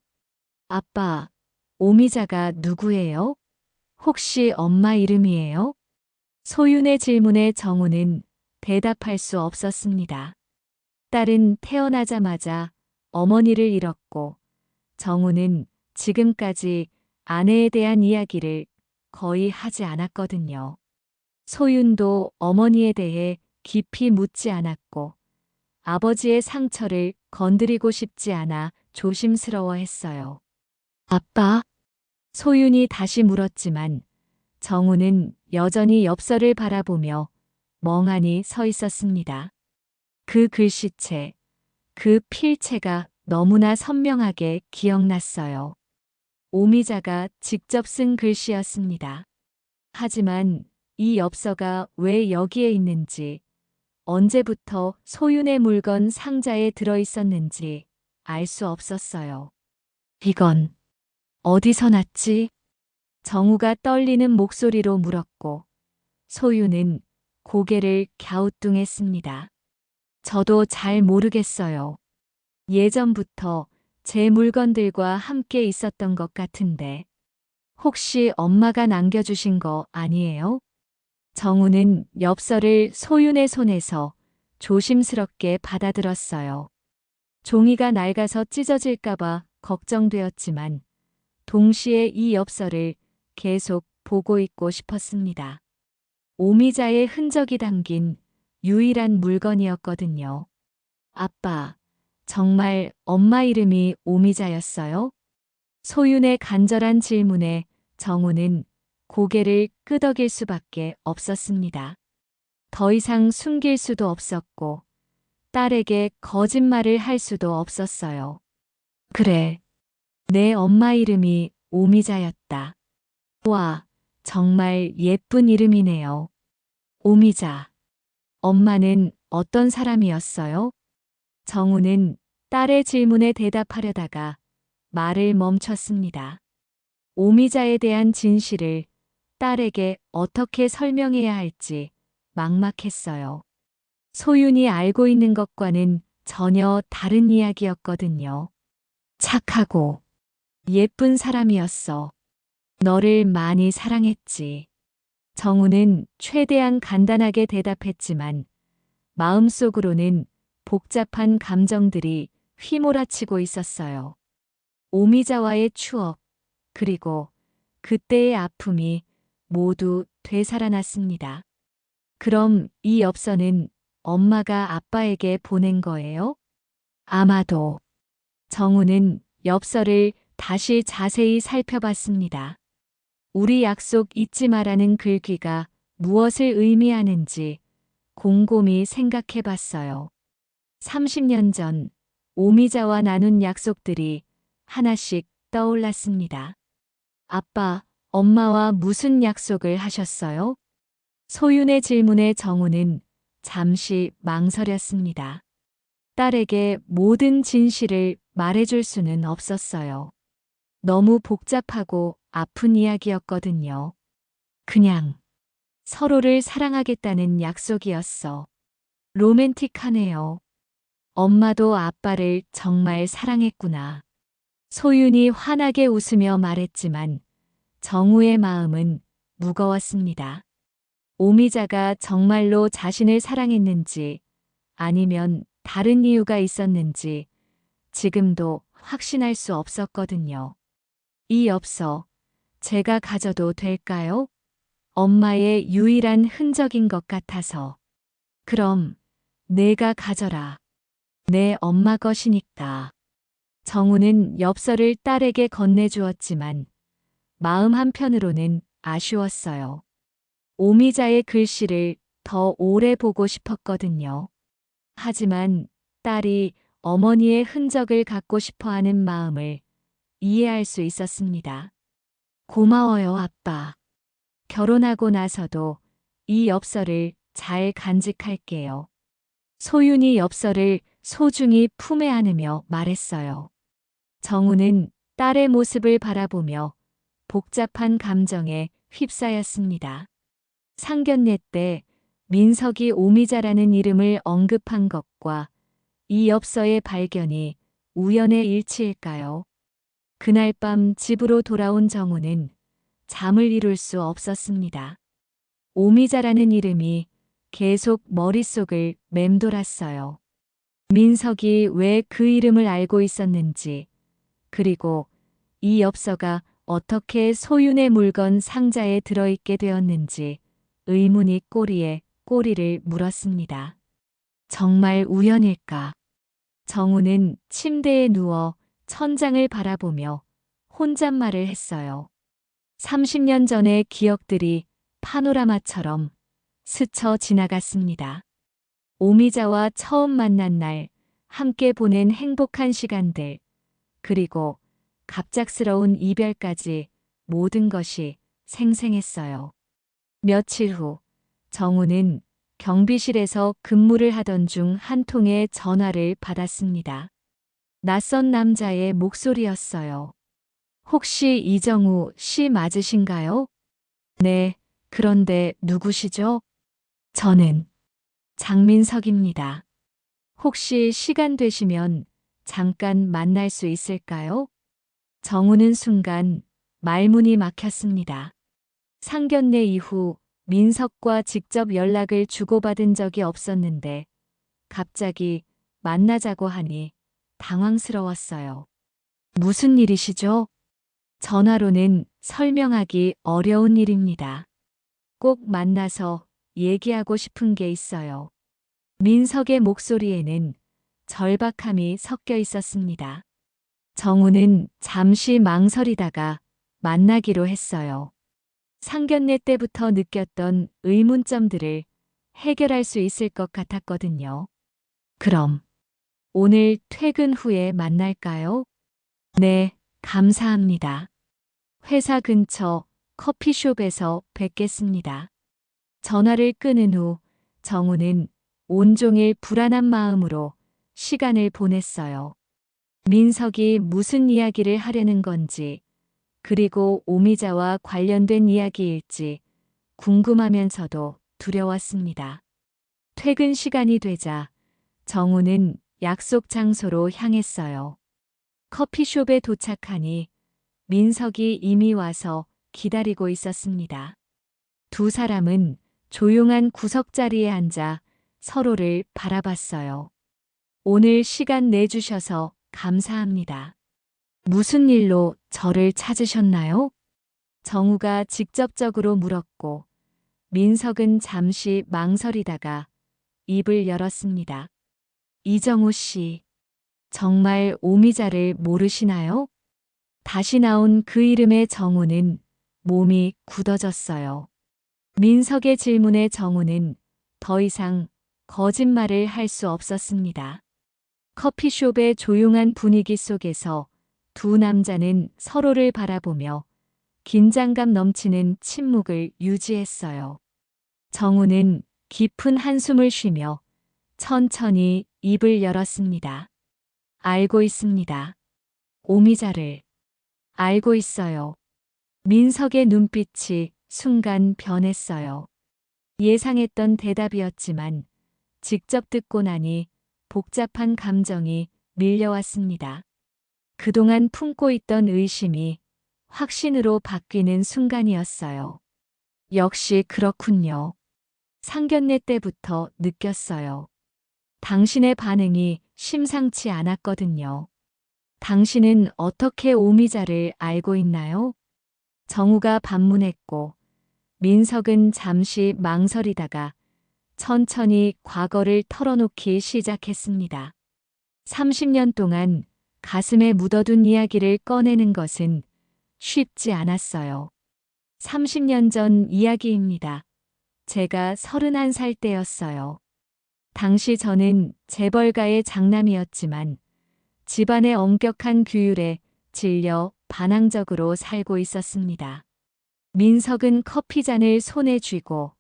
아빠, 오미자가 누구예요? 혹시 엄마 이름이에요? 소윤의 질문에 정우는 대답할 수 없었습니다. 딸은 태어나자마자 어머니를 잃었고 정우는 지금까지 아내에 대한 이야기를 거의 하지 않았거든요. 소윤도 어머니에 대해 깊이 묻지 않았고 아버지의 상처를 건드리고 싶지 않아 조심스러워했어요. 아빠? 소윤이 다시 물었지만 정우는 여전히 엽서를 바라보며 멍하니 서 있었습니다. 그 글씨체, 그 필체가 너무나 선명하게 기억났어요. 오미자가 직접 쓴 글씨였습니다. 하지만 이 엽서가 왜 여기에 있는지, 언제부터 소윤의 물건 상자에 들어 있었는지 알 수 없었어요. 이건 어디서 났지? 정우가 떨리는 목소리로 물었고 소윤은 고개를 갸우뚱했습니다. 저도 잘 모르겠어요. 예전부터 제 물건들과 함께 있었던 것 같은데 혹시 엄마가 남겨주신 거 아니에요? 정우는 엽서를 소윤의 손에서 조심스럽게 받아들었어요. 종이가 낡아서 찢어질까봐 걱정되었지만 동시에 이 엽서를 계속 보고 있고 싶었습니다. 오미자의 흔적이 담긴 유일한 물건이었거든요. 아빠, 정말 엄마 이름이 오미자였어요? 소윤의 간절한 질문에 정우는 고개를 끄덕일 수밖에 없었습니다. 더 이상 숨길 수도 없었고 딸에게 거짓말을 할 수도 없었어요. 그래, 내 엄마 이름이 오미자였다. 와, 정말 예쁜 이름이네요. 오미자. 엄마는 어떤 사람이었어요? 정우는 딸의 질문에 대답하려다가 말을 멈췄습니다. 오미자에 대한 진실을 딸에게 어떻게 설명해야 할지 막막했어요. 소윤이 알고 있는 것과는 전혀 다른 이야기였거든요. 착하고 예쁜 사람이었어. 너를 많이 사랑했지. 정우는 최대한 간단하게 대답했지만 마음속으로는 복잡한 감정들이 휘몰아치고 있었어요. 오미자와의 추억, 그리고 그때의 아픔이 모두 되살아났습니다. 그럼 이 엽서는 엄마가 아빠에게 보낸 거예요? 아마도. 정우는 엽서를 다시 자세히 살펴봤습니다. 우리 약속 잊지 마라는 글귀가 무엇을 의미하는지 곰곰이 생각해 봤어요. 30년 전 오미자와 나눈 약속들이 하나씩 떠올랐습니다. 아빠, 엄마와 무슨 약속을 하셨어요? 소윤의 질문에 정우는 잠시 망설였습니다. 딸에게 모든 진실을 말해줄 수는 없었어요. 너무 복잡하고 아픈 이야기였거든요. 그냥 서로를 사랑하겠다는 약속이었어. 로맨틱하네요. 엄마도 아빠를 정말 사랑했구나. 소윤이 환하게 웃으며 말했지만 정우의 마음은 무거웠습니다. 오미자가 정말로 자신을 사랑했는지 아니면 다른 이유가 있었는지 지금도 확신할 수 없었거든요. 이 엽서 제가 가져도 될까요? 엄마의 유일한 흔적인 것 같아서. 그럼 내가 가져라. 내 엄마 것이니까. 정우는 엽서를 딸에게 건네주었지만 마음 한편으로는 아쉬웠어요. 오미자의 글씨를 더 오래 보고 싶었거든요. 하지만 딸이 어머니의 흔적을 갖고 싶어 하는 마음을 이해할 수 있었습니다. 고마워요, 아빠. 결혼하고 나서도 이 엽서를 잘 간직할게요. 소윤이 엽서를 소중히 품에 안으며 말했어요. 정우는 딸의 모습을 바라보며 복잡한 감정에 휩싸였습니다. 상견례 때 민석이 오미자라는 이름을 언급한 것과 이 엽서의 발견이 우연의 일치일까요? 그날 밤 집으로 돌아온 정우는 잠을 이룰 수 없었습니다. 오미자라는 이름이 계속 머릿속을 맴돌았어요. 민석이 왜 그 이름을 알고 있었는지, 그리고 이 엽서가 어떻게 소윤의 물건 상자에 들어있게 되었는지 의문이 꼬리에 꼬리를 물었습니다. 정말 우연일까? 정우는 침대에 누워 천장을 바라보며 혼잣말을 했어요. 30년 전의 기억들이 파노라마처럼 스쳐 지나갔습니다. 오미자와 처음 만난 날, 함께 보낸 행복한 시간들, 그리고 갑작스러운 이별까지 모든 것이 생생했어요. 며칠 후, 정우는 경비실에서 근무를 하던 중 한 통의 전화를 받았습니다. 낯선 남자의 목소리였어요. 혹시 이정우 씨 맞으신가요? 네, 그런데 누구시죠? 저는 장민석입니다. 혹시 시간 되시면 잠깐 만날 수 있을까요? 정우는 순간 말문이 막혔습니다. 상견례 이후 민석과 직접 연락을 주고받은 적이 없었는데 갑자기 만나자고 하니 당황스러웠어요. 무슨 일이시죠? 전화로는 설명하기 어려운 일입니다. 꼭 만나서 얘기하고 싶은 게 있어요. 민석의 목소리에는 절박함이 섞여 있었습니다. 정우는 잠시 망설이다가 만나기로 했어요. 상견례 때부터 느꼈던 의문점들을 해결할 수 있을 것 같았거든요. 그럼 오늘 퇴근 후에 만날까요? 네, 감사합니다. 회사 근처 커피숍에서 뵙겠습니다. 전화를 끊은 후 정우는 온종일 불안한 마음으로 시간을 보냈어요. 민석이 무슨 이야기를 하려는 건지, 그리고 오미자와 관련된 이야기일지 궁금하면서도 두려웠습니다. 퇴근 시간이 되자 정우는 약속 장소로 향했어요. 커피숍에 도착하니 민석이 이미 와서 기다리고 있었습니다. 두 사람은 조용한 구석자리에 앉아 서로를 바라봤어요. 오늘 시간 내주셔서 감사합니다. 무슨 일로 저를 찾으셨나요? 정우가 직접적으로 물었고 민석은 잠시 망설이다가 입을 열었습니다. 이정우 씨, 정말 오미자를 모르시나요? 다시 나온 그 이름의 정우는 몸이 굳어졌어요. 민석의 질문에 정우는 더 이상 거짓말을 할 수 없었습니다. 커피숍의 조용한 분위기 속에서 두 남자는 서로를 바라보며 긴장감 넘치는 침묵을 유지했어요. 정우는 깊은 한숨을 쉬며 천천히 입을 열었습니다. 알고 있습니다. 오미자를 알고 있어요. 민석의 눈빛이 순간 변했어요. 예상했던 대답이었지만 직접 듣고 나니 복잡한 감정이 밀려왔습니다. 그동안 품고 있던 의심이 확신으로 바뀌는 순간이었어요. 역시 그렇군요. 상견례 때부터 느꼈어요. 당신의 반응이 심상치 않았거든요. 당신은 어떻게 오미자를 알고 있나요? 정우가 반문했고 민석은 잠시 망설이다가 천천히 과거를 털어놓기 시작했습니다. 30년 동안 가슴에 묻어둔 이야기를 꺼내는 것은 쉽지 않았어요. 30년 전 이야기입니다. 제가 31살 때였어요. 당시 저는 재벌가의 장남이었지만 집안의 엄격한 규율에 질려 반항적으로 살고 있었습니다. 민석은 커피잔을 손에 쥐고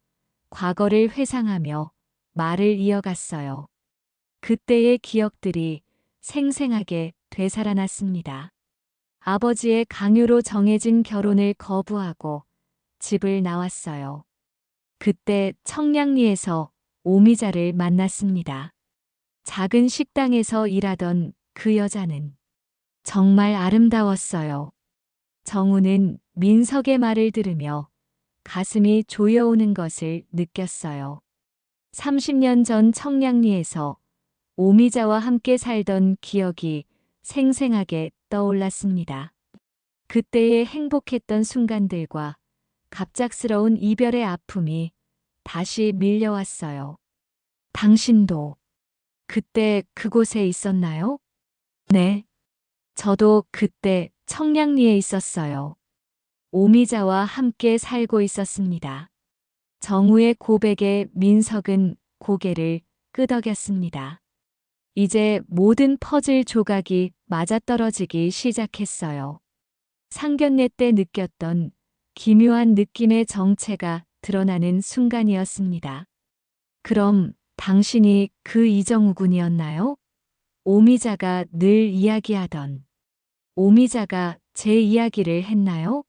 과거를 회상하며 말을 이어갔어요. 그때의 기억들이 생생하게 되살아났습니다. 아버지의 강요로 정해진 결혼을 거부하고 집을 나왔어요. 그때 청량리에서 오미자를 만났습니다. 작은 식당에서 일하던 그 여자는 정말 아름다웠어요. 정우는 민석의 말을 들으며 가슴이 조여오는 것을 느꼈어요. 30년 전 청량리에서 오미자와 함께 살던 기억이 생생하게 떠올랐습니다. 그때의 행복했던 순간들과 갑작스러운 이별의 아픔이 다시 밀려왔어요. 당신도 그때 그곳에 있었나요? 네. 저도 그때 청량리에 있었어요. 오미자와 함께 살고 있었습니다. 정우의 고백에 민석은 고개를 끄덕였습니다. 이제 모든 퍼즐 조각이 맞아떨어지기 시작했어요. 상견례 때 느꼈던 기묘한 느낌의 정체가 드러나는 순간이었습니다. 그럼 당신이 그 이정우 군이었나요? 오미자가 늘 이야기하던 오미자가 제 이야기를 했나요?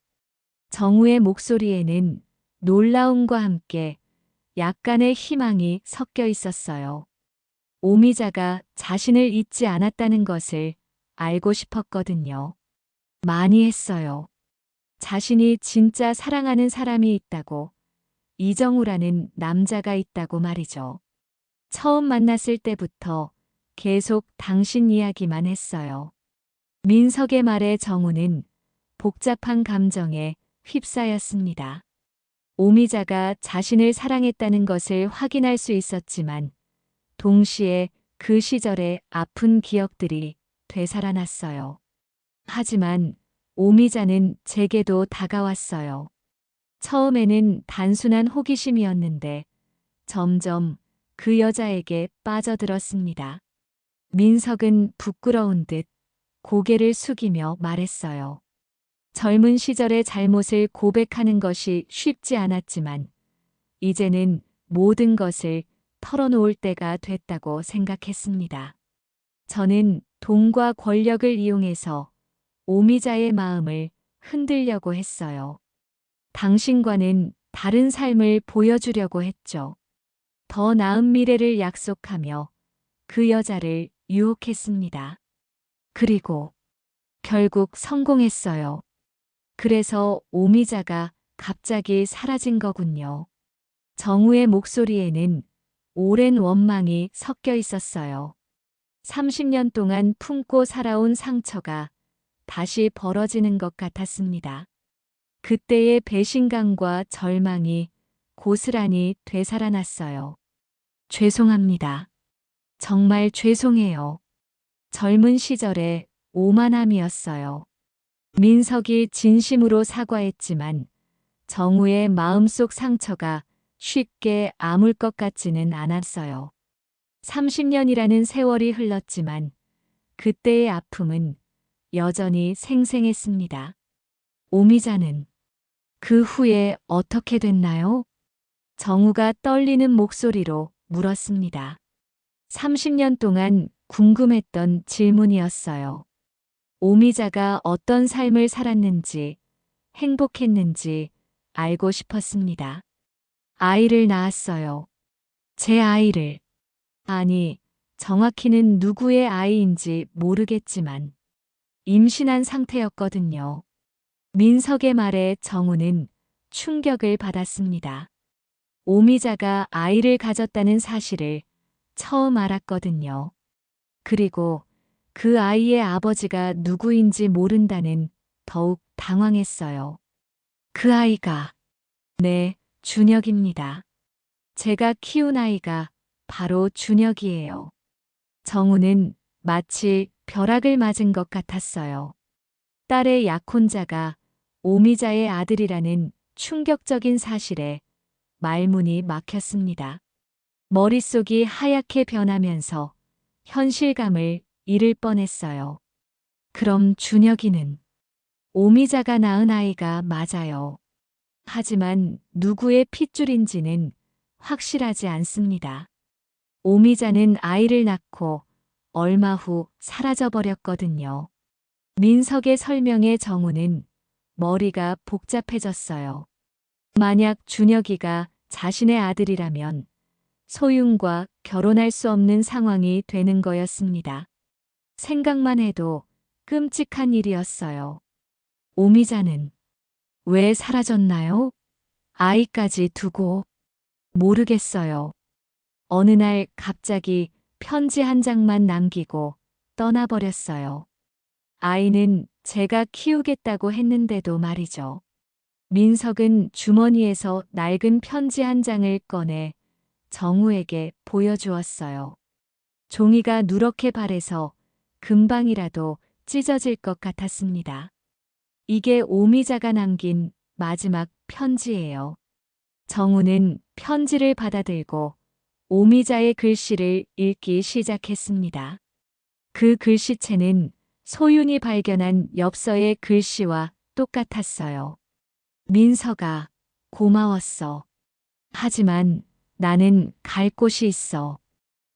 정우의 목소리에는 놀라움과 함께 약간의 희망이 섞여 있었어요. 오미자가 자신을 잊지 않았다는 것을 알고 싶었거든요. 많이 했어요. 자신이 진짜 사랑하는 사람이 있다고, 이정우라는 남자가 있다고 말이죠. 처음 만났을 때부터 계속 당신 이야기만 했어요. 민석의 말에 정우는 복잡한 감정에 휩싸였습니다. 오미자가 자신을 사랑했다는 것을 확인할 수 있었지만 동시에 그 시절의 아픈 기억들이 되살아났어요. 하지만 오미자는 제게도 다가왔어요. 처음에는 단순한 호기심이었는데 점점 그 여자에게 빠져들었습니다. 민석은 부끄러운 듯 고개를 숙이며 말했어요. 젊은 시절의 잘못을 고백하는 것이 쉽지 않았지만 이제는 모든 것을 털어놓을 때가 됐다고 생각했습니다. 저는 돈과 권력을 이용해서 오미자의 마음을 흔들려고 했어요. 당신과는 다른 삶을 보여주려고 했죠. 더 나은 미래를 약속하며 그 여자를 유혹했습니다. 그리고 결국 성공했어요. 그래서 오미자가 갑자기 사라진 거군요. 정우의 목소리에는 오랜 원망이 섞여 있었어요. 30년 동안 품고 살아온 상처가 다시 벌어지는 것 같았습니다. 그때의 배신감과 절망이 고스란히 되살아났어요. 죄송합니다. 정말 죄송해요. 젊은 시절의 오만함이었어요. 민석이 진심으로 사과했지만 정우의 마음속 상처가 쉽게 아물 것 같지는 않았어요. 30년이라는 세월이 흘렀지만 그때의 아픔은 여전히 생생했습니다. 오미자는 그 후에 어떻게 됐나요? 정우가 떨리는 목소리로 물었습니다. 30년 동안 궁금했던 질문이었어요. 오미자가 어떤 삶을 살았는지, 행복했는지 알고 싶었습니다. 아이를 낳았어요. 제 아이를. 아니, 정확히는 누구의 아이인지 모르겠지만 임신한 상태였거든요. 민석의 말에 정우는 충격을 받았습니다. 오미자가 아이를 가졌다는 사실을 처음 알았거든요. 그리고 그 아이의 아버지가 누구인지 모른다는 더욱 당황했어요. 그 아이가 네, 준혁입니다. 제가 키운 아이가 바로 준혁이에요. 정우는 마치 벼락을 맞은 것 같았어요. 딸의 약혼자가 오미자의 아들이라는 충격적인 사실에 말문이 막혔습니다. 머릿속이 하얗게 변하면서 현실감을 잃을 뻔했어요. 그럼 준혁이는 오미자가 낳은 아이가 맞아요. 하지만 누구의 핏줄인지는 확실하지 않습니다. 오미자는 아이를 낳고 얼마 후 사라져버렸거든요. 민석의 설명에 정우는 머리가 복잡해졌어요. 만약 준혁이가 자신의 아들이라면 소윤과 결혼할 수 없는 상황이 되는 거였습니다. 생각만 해도 끔찍한 일이었어요. 오미자는 왜 사라졌나요? 아이까지 두고 모르겠어요. 어느 날 갑자기 편지 한 장만 남기고 떠나버렸어요. 아이는 제가 키우겠다고 했는데도 말이죠. 민석은 주머니에서 낡은 편지 한 장을 꺼내 정우에게 보여주었어요. 종이가 누렇게 발해서 금방이라도 찢어질 것 같았습니다. 이게 오미자가 남긴 마지막 편지예요. 정우는 편지를 받아들고 오미자의 글씨를 읽기 시작했습니다. 그 글씨체는 소윤이 발견한 엽서의 글씨와 똑같았어요. 민서가 고마웠어. 하지만 나는 갈 곳이 있어.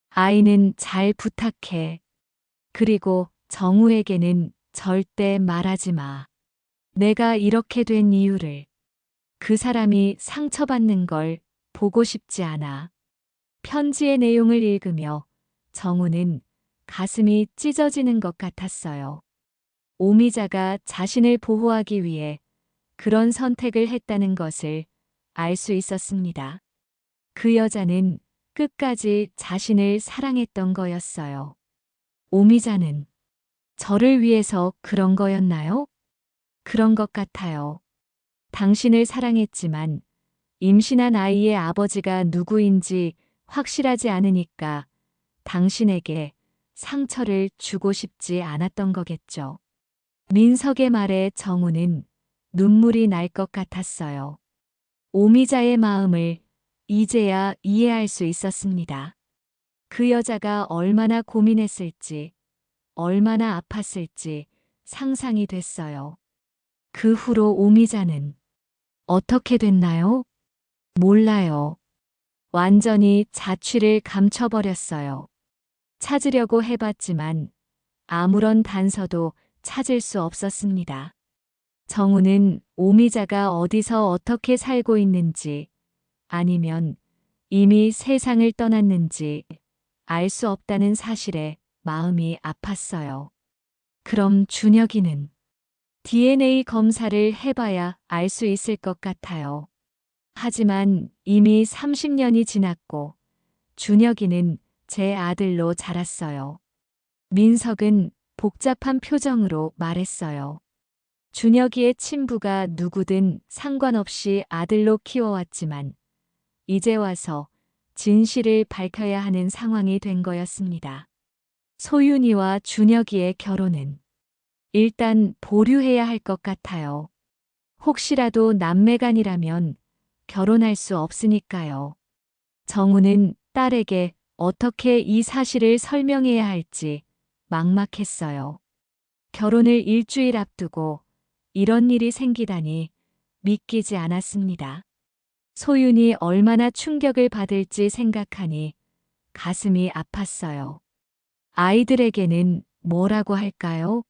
아이는 잘 부탁해. 그리고 정우에게는 절대 말하지 마. 내가 이렇게 된 이유를. 그 사람이 상처받는 걸 보고 싶지 않아. 편지의 내용을 읽으며 정우는 가슴이 찢어지는 것 같았어요. 오미자가 자신을 보호하기 위해 그런 선택을 했다는 것을 알 수 있었습니다. 그 여자는 끝까지 자신을 사랑했던 거였어요. 오미자는 저를 위해서 그런 거였나요? 그런 것 같아요. 당신을 사랑했지만 임신한 아이의 아버지가 누구인지 확실하지 않으니까 당신에게 상처를 주고 싶지 않았던 거겠죠. 민석의 말에 정우는 눈물이 날 것 같았어요. 오미자의 마음을 이제야 이해할 수 있었습니다. 그 여자가 얼마나 고민했을지, 얼마나 아팠을지 상상이 됐어요. 그 후로 오미자는 어떻게 됐나요? 몰라요. 완전히 자취를 감춰버렸어요. 찾으려고 해봤지만 아무런 단서도 찾을 수 없었습니다. 정우는 오미자가 어디서 어떻게 살고 있는지 아니면 이미 세상을 떠났는지 알 수 없다는 사실에 마음이 아팠어요. 그럼 준혁이는 DNA 검사를 해봐야 알 수 있을 것 같아요. 하지만 이미 30년이 지났고 준혁이는 제 아들로 자랐어요. 민석은 복잡한 표정으로 말했어요. 준혁이의 친부가 누구든 상관없이 아들로 키워왔지만 이제 와서 진실을 밝혀야 하는 상황이 된 거였습니다. 소윤이와 준혁이의 결혼은 일단 보류해야 할 것 같아요. 혹시라도 남매간이라면 결혼할 수 없으니까요. 정우는 딸에게 어떻게 이 사실을 설명해야 할지 막막했어요. 결혼을 일주일 앞두고 이런 일이 생기다니 믿기지 않았습니다. 소윤이 얼마나 충격을 받을지 생각하니 가슴이 아팠어요. 아이들에게는 뭐라고 할까요?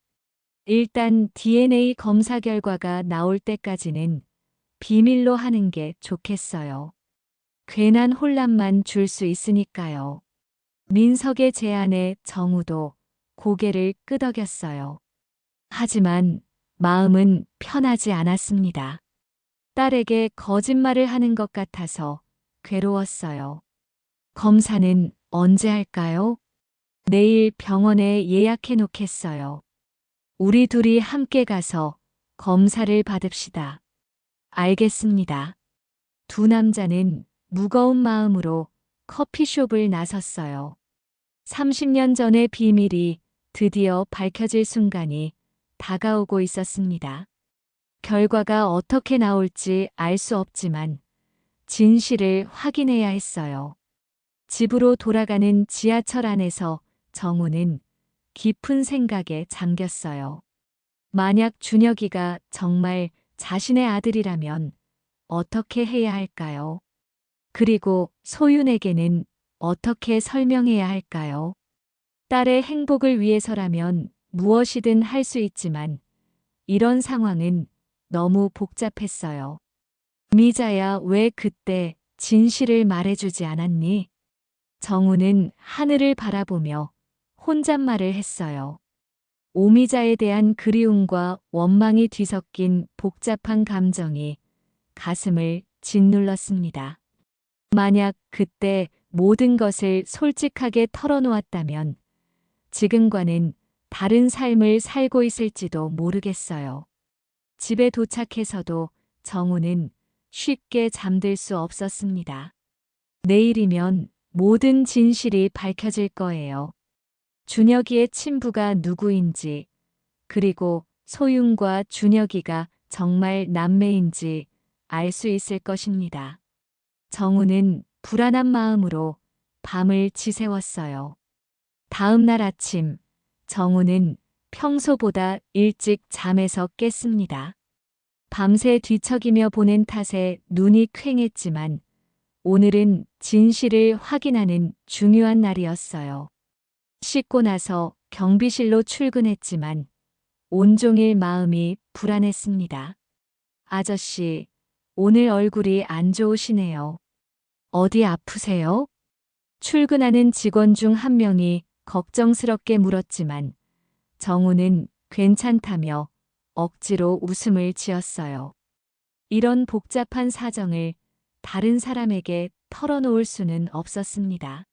일단 DNA 검사 결과가 나올 때까지는 비밀로 하는 게 좋겠어요. 괜한 혼란만 줄 수 있으니까요. 민석의 제안에 정우도 고개를 끄덕였어요. 하지만 마음은 편하지 않았습니다. 딸에게 거짓말을 하는 것 같아서 괴로웠어요. 검사는 언제 할까요? 내일 병원에 예약해 놓겠어요. 우리 둘이 함께 가서 검사를 받읍시다. 알겠습니다. 두 남자는 무거운 마음으로 커피숍을 나섰어요. 30년 전의 비밀이 드디어 밝혀질 순간이 다가오고 있었습니다. 결과가 어떻게 나올지 알 수 없지만 진실을 확인해야 했어요. 집으로 돌아가는 지하철 안에서 정우는 깊은 생각에 잠겼어요. 만약 준혁이가 정말 자신의 아들이라면 어떻게 해야 할까요? 그리고 소윤에게는 어떻게 설명해야 할까요? 딸의 행복을 위해서라면 무엇이든 할 수 있지만 이런 상황은 너무 복잡했어요. 미자야, 왜 그때 진실을 말해주지 않았니? 정우는 하늘을 바라보며 혼잣말을 했어요. 오미자에 대한 그리움과 원망이 뒤섞인 복잡한 감정이 가슴을 짓눌렀습니다. 만약 그때 모든 것을 솔직하게 털어놓았다면 지금과는 다른 삶을 살고 있을지도 모르겠어요. 집에 도착해서도 정우는 쉽게 잠들 수 없었습니다. 내일이면 모든 진실이 밝혀질 거예요. 준혁이의 친부가 누구인지, 그리고 소윤과 준혁이가 정말 남매인지 알 수 있을 것입니다. 정우는 불안한 마음으로 밤을 지새웠어요. 다음 날 아침, 정우는 평소보다 일찍 잠에서 깼습니다. 밤새 뒤척이며 보낸 탓에 눈이 퀭했지만 오늘은 진실을 확인하는 중요한 날이었어요. 씻고 나서 경비실로 출근했지만 온종일 마음이 불안했습니다. 아저씨, 오늘 얼굴이 안 좋으시네요. 어디 아프세요? 출근하는 직원 중 한 명이 걱정스럽게 물었지만 정우는 괜찮다며 억지로 웃음을 지었어요. 이런 복잡한 사정을 다른 사람에게 털어놓을 수는 없었습니다.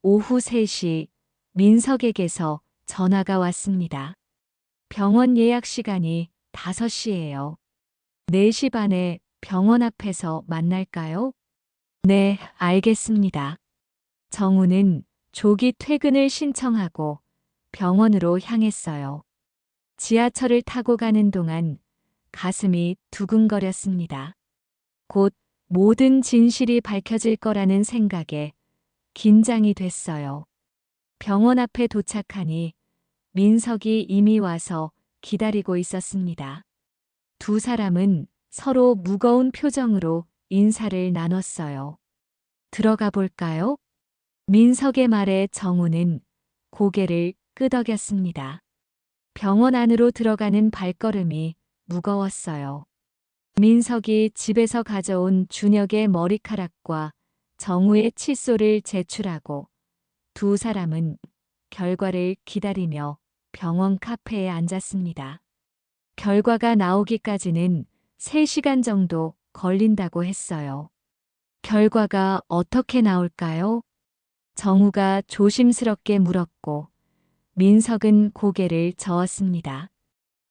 오후 3시 민석에게서 전화가 왔습니다. 병원 예약 시간이 5시예요. 4시 반에 병원 앞에서 만날까요? 네, 알겠습니다. 정우는 조기 퇴근을 신청하고 병원으로 향했어요. 지하철을 타고 가는 동안 가슴이 두근거렸습니다. 곧 모든 진실이 밝혀질 거라는 생각에 긴장이 됐어요. 병원 앞에 도착하니 민석이 이미 와서 기다리고 있었습니다. 두 사람은 서로 무거운 표정으로 인사를 나눴어요. 들어가 볼까요? 민석의 말에 정우는 고개를 끄덕였습니다. 병원 안으로 들어가는 발걸음이 무거웠어요. 민석이 집에서 가져온 준혁의 머리카락과 정우의 칫솔을 제출하고 두 사람은 결과를 기다리며 병원 카페에 앉았습니다. 결과가 나오기까지는 3시간 정도 걸린다고 했어요. 결과가 어떻게 나올까요? 정우가 조심스럽게 물었고 민석은 고개를 저었습니다.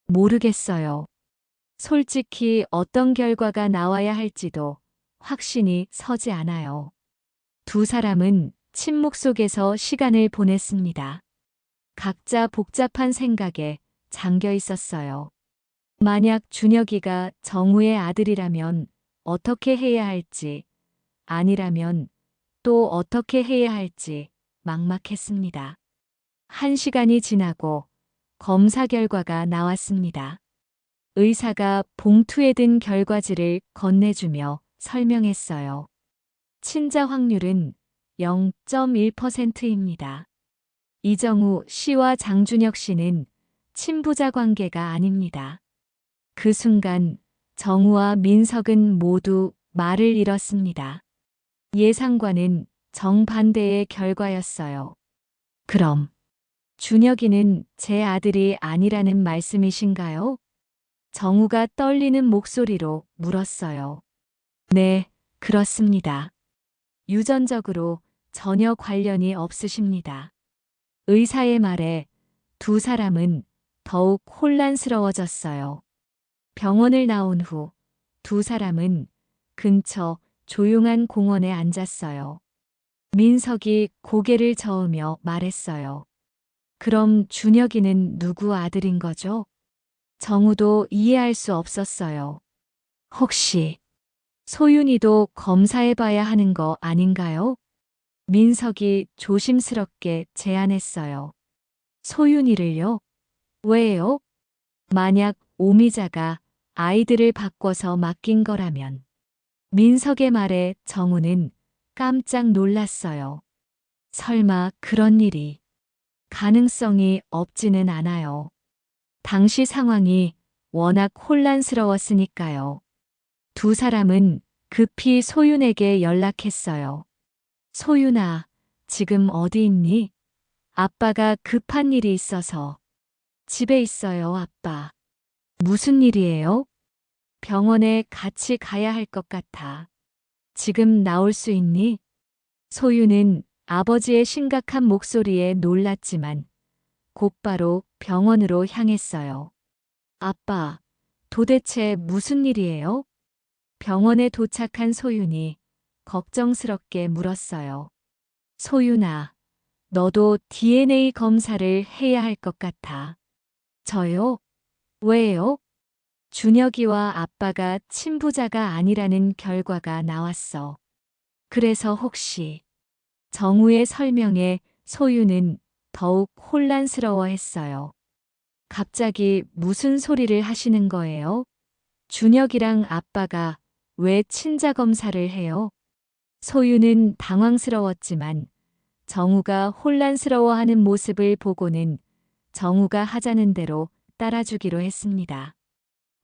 모르겠어요. 솔직히 어떤 결과가 나와야 할지도 확신이 서지 않아요. 두 사람은 침묵 속에서 시간을 보냈습니다. 각자 복잡한 생각에 잠겨 있었어요. 만약 준혁이가 정우의 아들이라면 어떻게 해야 할지, 아니라면 또 어떻게 해야 할지 막막했습니다. 1시간이 지나고 검사 결과가 나왔습니다. 의사가 봉투에 든 결과지를 건네주며 설명했어요. 친자 확률은 0.1%입니다. 이정우 씨와 장준혁 씨는 친부자 관계가 아닙니다. 그 순간 정우와 민석은 모두 말을 잃었습니다. 예상과는 정반대의 결과였어요. 그럼 준혁이는 제 아들이 아니라는 말씀이신가요? 정우가 떨리는 목소리로 물었어요. 네, 그렇습니다. 유전적으로 전혀 관련이 없으십니다. 의사의 말에 두 사람은 더욱 혼란스러워졌어요. 병원을 나온 후 두 사람은 근처 조용한 공원에 앉았어요. 민석이 고개를 저으며 말했어요. 그럼 준혁이는 누구 아들인 거죠? 정우도 이해할 수 없었어요. 혹시 소윤이도 검사해봐야 하는 거 아닌가요? 민석이 조심스럽게 제안했어요. 소윤이를요? 왜요? 만약 오미자가 아이들을 바꿔서 맡긴 거라면. 민석의 말에 정우는 깜짝 놀랐어요. 설마 그런 일이 가능성이 없지는 않아요. 당시 상황이 워낙 혼란스러웠으니까요. 두 사람은 급히 소윤에게 연락했어요. 소윤아, 지금 어디 있니? 아빠가 급한 일이 있어서. 집에 있어요, 아빠. 무슨 일이에요? 병원에 같이 가야 할 것 같아. 지금 나올 수 있니? 소유는 아버지의 심각한 목소리에 놀랐지만 곧바로 병원으로 향했어요. 아빠, 도대체 무슨 일이에요? 병원에 도착한 소윤이 걱정스럽게 물었어요. 소윤아, 너도 DNA 검사를 해야 할 것 같아. 저요? 왜요? 준혁이와 아빠가 친부자가 아니라는 결과가 나왔어. 그래서 혹시 정우의 설명에 소윤은 더욱 혼란스러워했어요. 갑자기 무슨 소리를 하시는 거예요? 준혁이랑 아빠가 왜 친자 검사를 해요? 소윤은 당황스러웠지만 정우가 혼란스러워하는 모습을 보고는 정우가 하자는 대로 따라주기로 했습니다.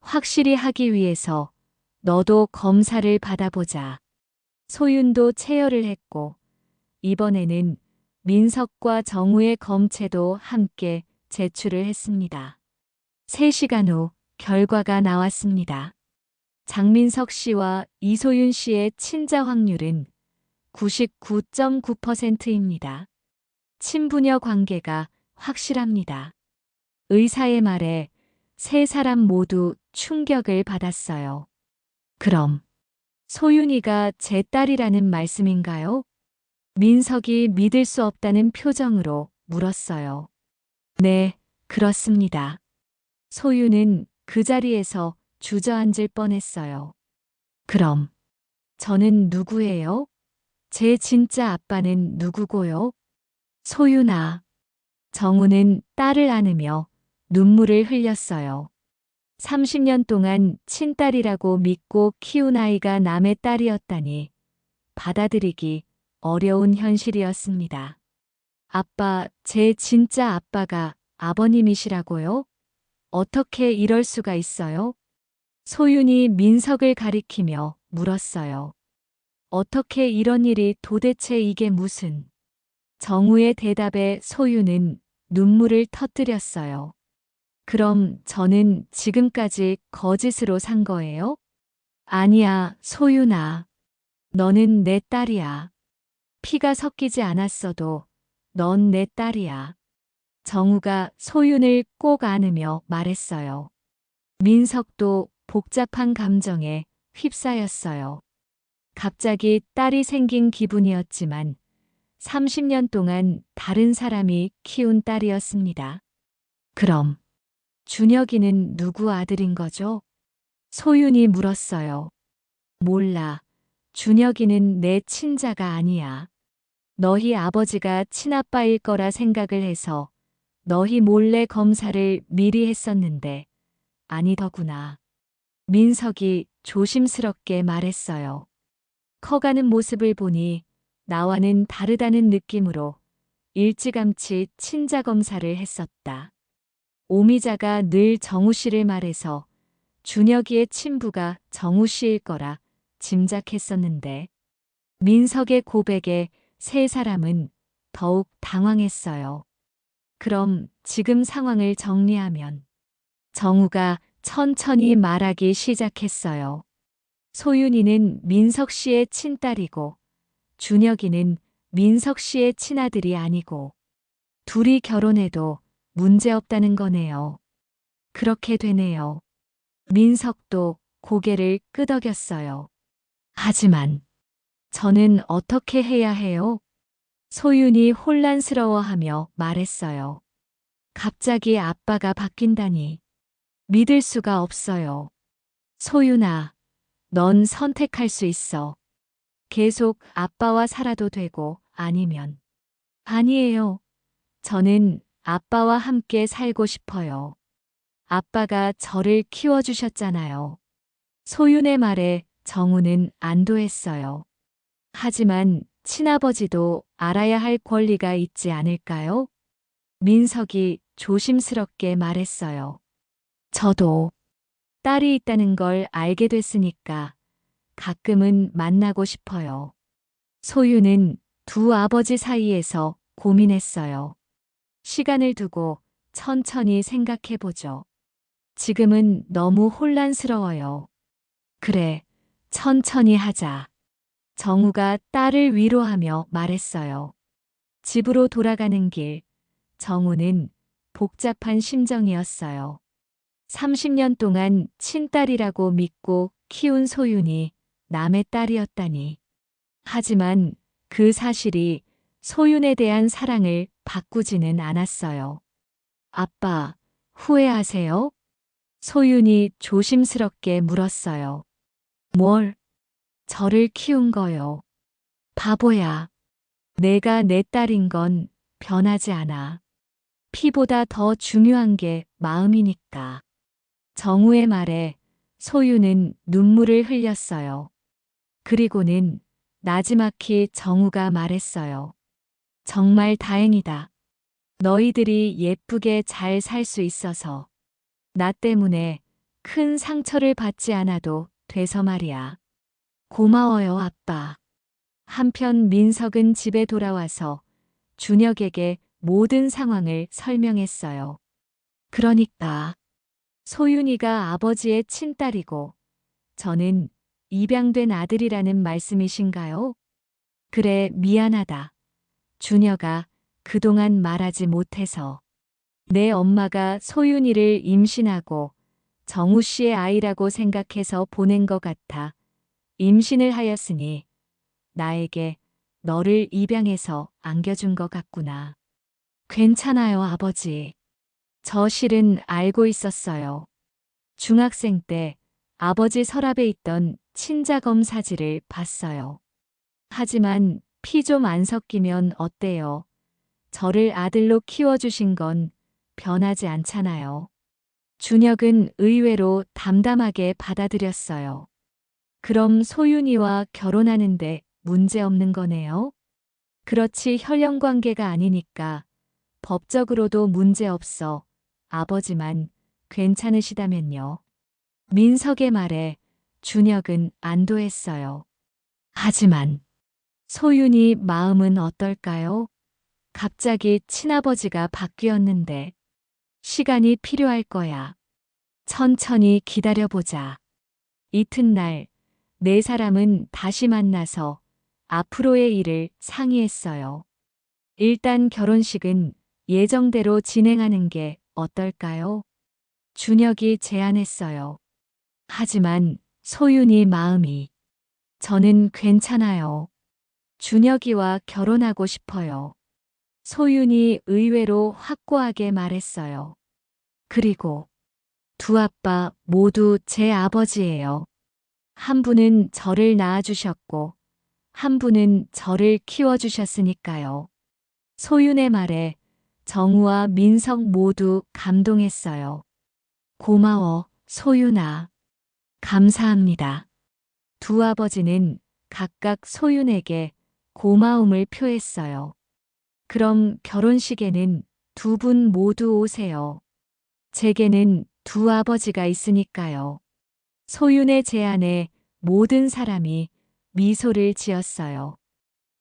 확실히 하기 위해서 너도 검사를 받아보자. 소윤도 체열을 했고 이번에는 민석과 정우의 검체도 함께 제출을 했습니다. 3시간 후 결과가 나왔습니다. 장민석 씨와 이소윤 씨의 친자 확률은 99.9%입니다. 친부녀 관계가 확실합니다. 의사의 말에 3사람 모두 충격을 받았어요. 그럼 소윤이가 제 딸이라는 말씀인가요? 민석이 믿을 수 없다는 표정으로 물었어요. 네, 그렇습니다. 소윤은 그 자리에서 주저앉을 뻔했어요. 그럼 저는 누구예요? 제 진짜 아빠는 누구고요? 소윤아. 정우는 딸을 안으며 눈물을 흘렸어요. 30년 동안 친딸이라고 믿고 키운 아이가 남의 딸이었다니 받아들이기 어려운 현실이었습니다. 아빠, 제 진짜 아빠가 아버님이시라고요? 어떻게 이럴 수가 있어요? 소윤이 민석을 가리키며 물었어요. 어떻게 이런 일이 도대체 이게 무슨? 정우의 대답에 소윤은 눈물을 터뜨렸어요. 그럼 저는 지금까지 거짓으로 산 거예요? 아니야, 소윤아. 너는 내 딸이야. 피가 섞이지 않았어도 넌 내 딸이야. 정우가 소윤을 꼭 안으며 말했어요. 민석도 복잡한 감정에 휩싸였어요. 갑자기 딸이 생긴 기분이었지만 30년 동안 다른 사람이 키운 딸이었습니다. 그럼 준혁이는 누구 아들인 거죠? 소윤이 물었어요. 몰라. 준혁이는 내 친자가 아니야. 너희 아버지가 친아빠일 거라 생각을 해서 너희 몰래 검사를 미리 했었는데 아니더구나. 민석이 조심스럽게 말했어요. 커가는 모습을 보니 나와는 다르다는 느낌으로 일찌감치 친자 검사를 했었다. 오미자가 늘 정우 씨를 말해서 준혁이의 친부가 정우 씨일 거라 짐작했었는데 민석의 고백에 3사람은 더욱 당황했어요. 그럼 지금 상황을 정리하면 정우가 천천히 말하기 시작했어요. 소윤이는 민석 씨의 친딸이고 준혁이는 민석 씨의 친아들이 아니고 둘이 결혼해도 문제없다는 거네요. 그렇게 되네요. 민석도 고개를 끄덕였어요. 하지만 저는 어떻게 해야 해요? 소윤이 혼란스러워하며 말했어요. 갑자기 아빠가 바뀐다니 믿을 수가 없어요. 소윤아, 넌 선택할 수 있어. 계속 아빠와 살아도 되고 아니면 아니에요. 저는 아빠와 함께 살고 싶어요. 아빠가 저를 키워주셨잖아요. 소윤의 말에 정우는 안도했어요. 하지만 친아버지도 알아야 할 권리가 있지 않을까요? 민석이 조심스럽게 말했어요. 저도 딸이 있다는 걸 알게 됐으니까 가끔은 만나고 싶어요. 소윤은 두 아버지 사이에서 고민했어요. 시간을 두고 천천히 생각해보죠. 지금은 너무 혼란스러워요. 그래, 천천히 하자. 정우가 딸을 위로하며 말했어요. 집으로 돌아가는 길, 정우는 복잡한 심정이었어요. 30년 동안 친딸이라고 믿고 키운 소윤이 남의 딸이었다니. 하지만 그 사실이 소윤에 대한 사랑을 바꾸지는 않았어요. 아빠, 후회하세요? 소윤이 조심스럽게 물었어요. 뭘? 저를 키운 거요. 바보야. 내가 내 딸인 건 변하지 않아. 피보다 더 중요한 게 마음이니까. 정우의 말에 소유는 눈물을 흘렸어요. 그리고는 나지막히 정우가 말했어요. 정말 다행이다. 너희들이 예쁘게 잘 살 수 있어서. 나 때문에 큰 상처를 받지 않아도 돼서 말이야. 고마워요, 아빠. 한편 민석은 집에 돌아와서 준혁에게 모든 상황을 설명했어요. 그러니까 소윤이가 아버지의 친딸이고 저는 입양된 아들이라는 말씀이신가요? 그래, 미안하다. 준혁아, 그동안 말하지 못해서. 내 엄마가 소윤이를 임신하고 정우 씨의 아이라고 생각해서 보낸 것 같아. 임신을 하였으니 나에게 너를 입양해서 안겨준 것 같구나. 괜찮아요, 아버지. 저 실은 알고 있었어요. 중학생 때 아버지 서랍에 있던 친자검 사지를 봤어요. 하지만 피 좀 안 섞이면 어때요? 저를 아들로 키워주신 건 변하지 않잖아요. 준혁은 의외로 담담하게 받아들였어요. 그럼 소윤이와 결혼하는데 문제 없는 거네요? 그렇지, 혈연 관계가 아니니까 법적으로도 문제 없어. 아버지만 괜찮으시다면요. 민석의 말에 준혁은 안도했어요. 하지만 소윤이 마음은 어떨까요? 갑자기 친아버지가 바뀌었는데 시간이 필요할 거야. 천천히 기다려보자. 이튿날 네 사람은 다시 만나서 앞으로의 일을 상의했어요. 일단 결혼식은 예정대로 진행하는 게 어떨까요? 준혁이 제안했어요. 하지만 소윤이 마음이 저는 괜찮아요. 준혁이와 결혼하고 싶어요. 소윤이 의외로 확고하게 말했어요. 그리고 두 아빠 모두 제 아버지예요. 한 분은 저를 낳아주셨고 한 분은 저를 키워주셨으니까요. 소윤의 말에 정우와 민석 모두 감동했어요. 고마워, 소윤아. 감사합니다. 두 아버지는 각각 소윤에게 고마움을 표했어요. 그럼 결혼식에는 두 분 모두 오세요. 제게는 두 아버지가 있으니까요. 소윤의 제안에 모든 사람이 미소를 지었어요.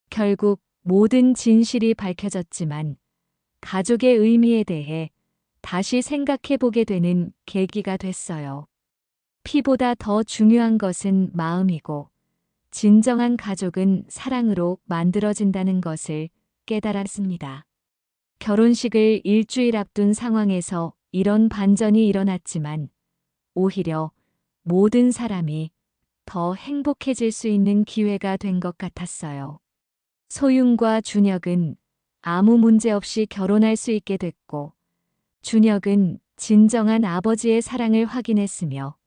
결국 모든 진실이 밝혀졌지만 가족의 의미에 대해 다시 생각해보게 되는 계기가 됐어요. 피보다 더 중요한 것은 마음이고 진정한 가족은 사랑으로 만들어진다는 것을 깨달았습니다. 결혼식을 일주일 앞둔 상황에서 이런 반전이 일어났지만 오히려 모든 사람이 더 행복해질 수 있는 기회가 된 것 같았어요. 소윤과 준혁은 아무 문제 없이 결혼할 수 있게 됐고 준혁은 진정한 아버지의 사랑을 확인했으며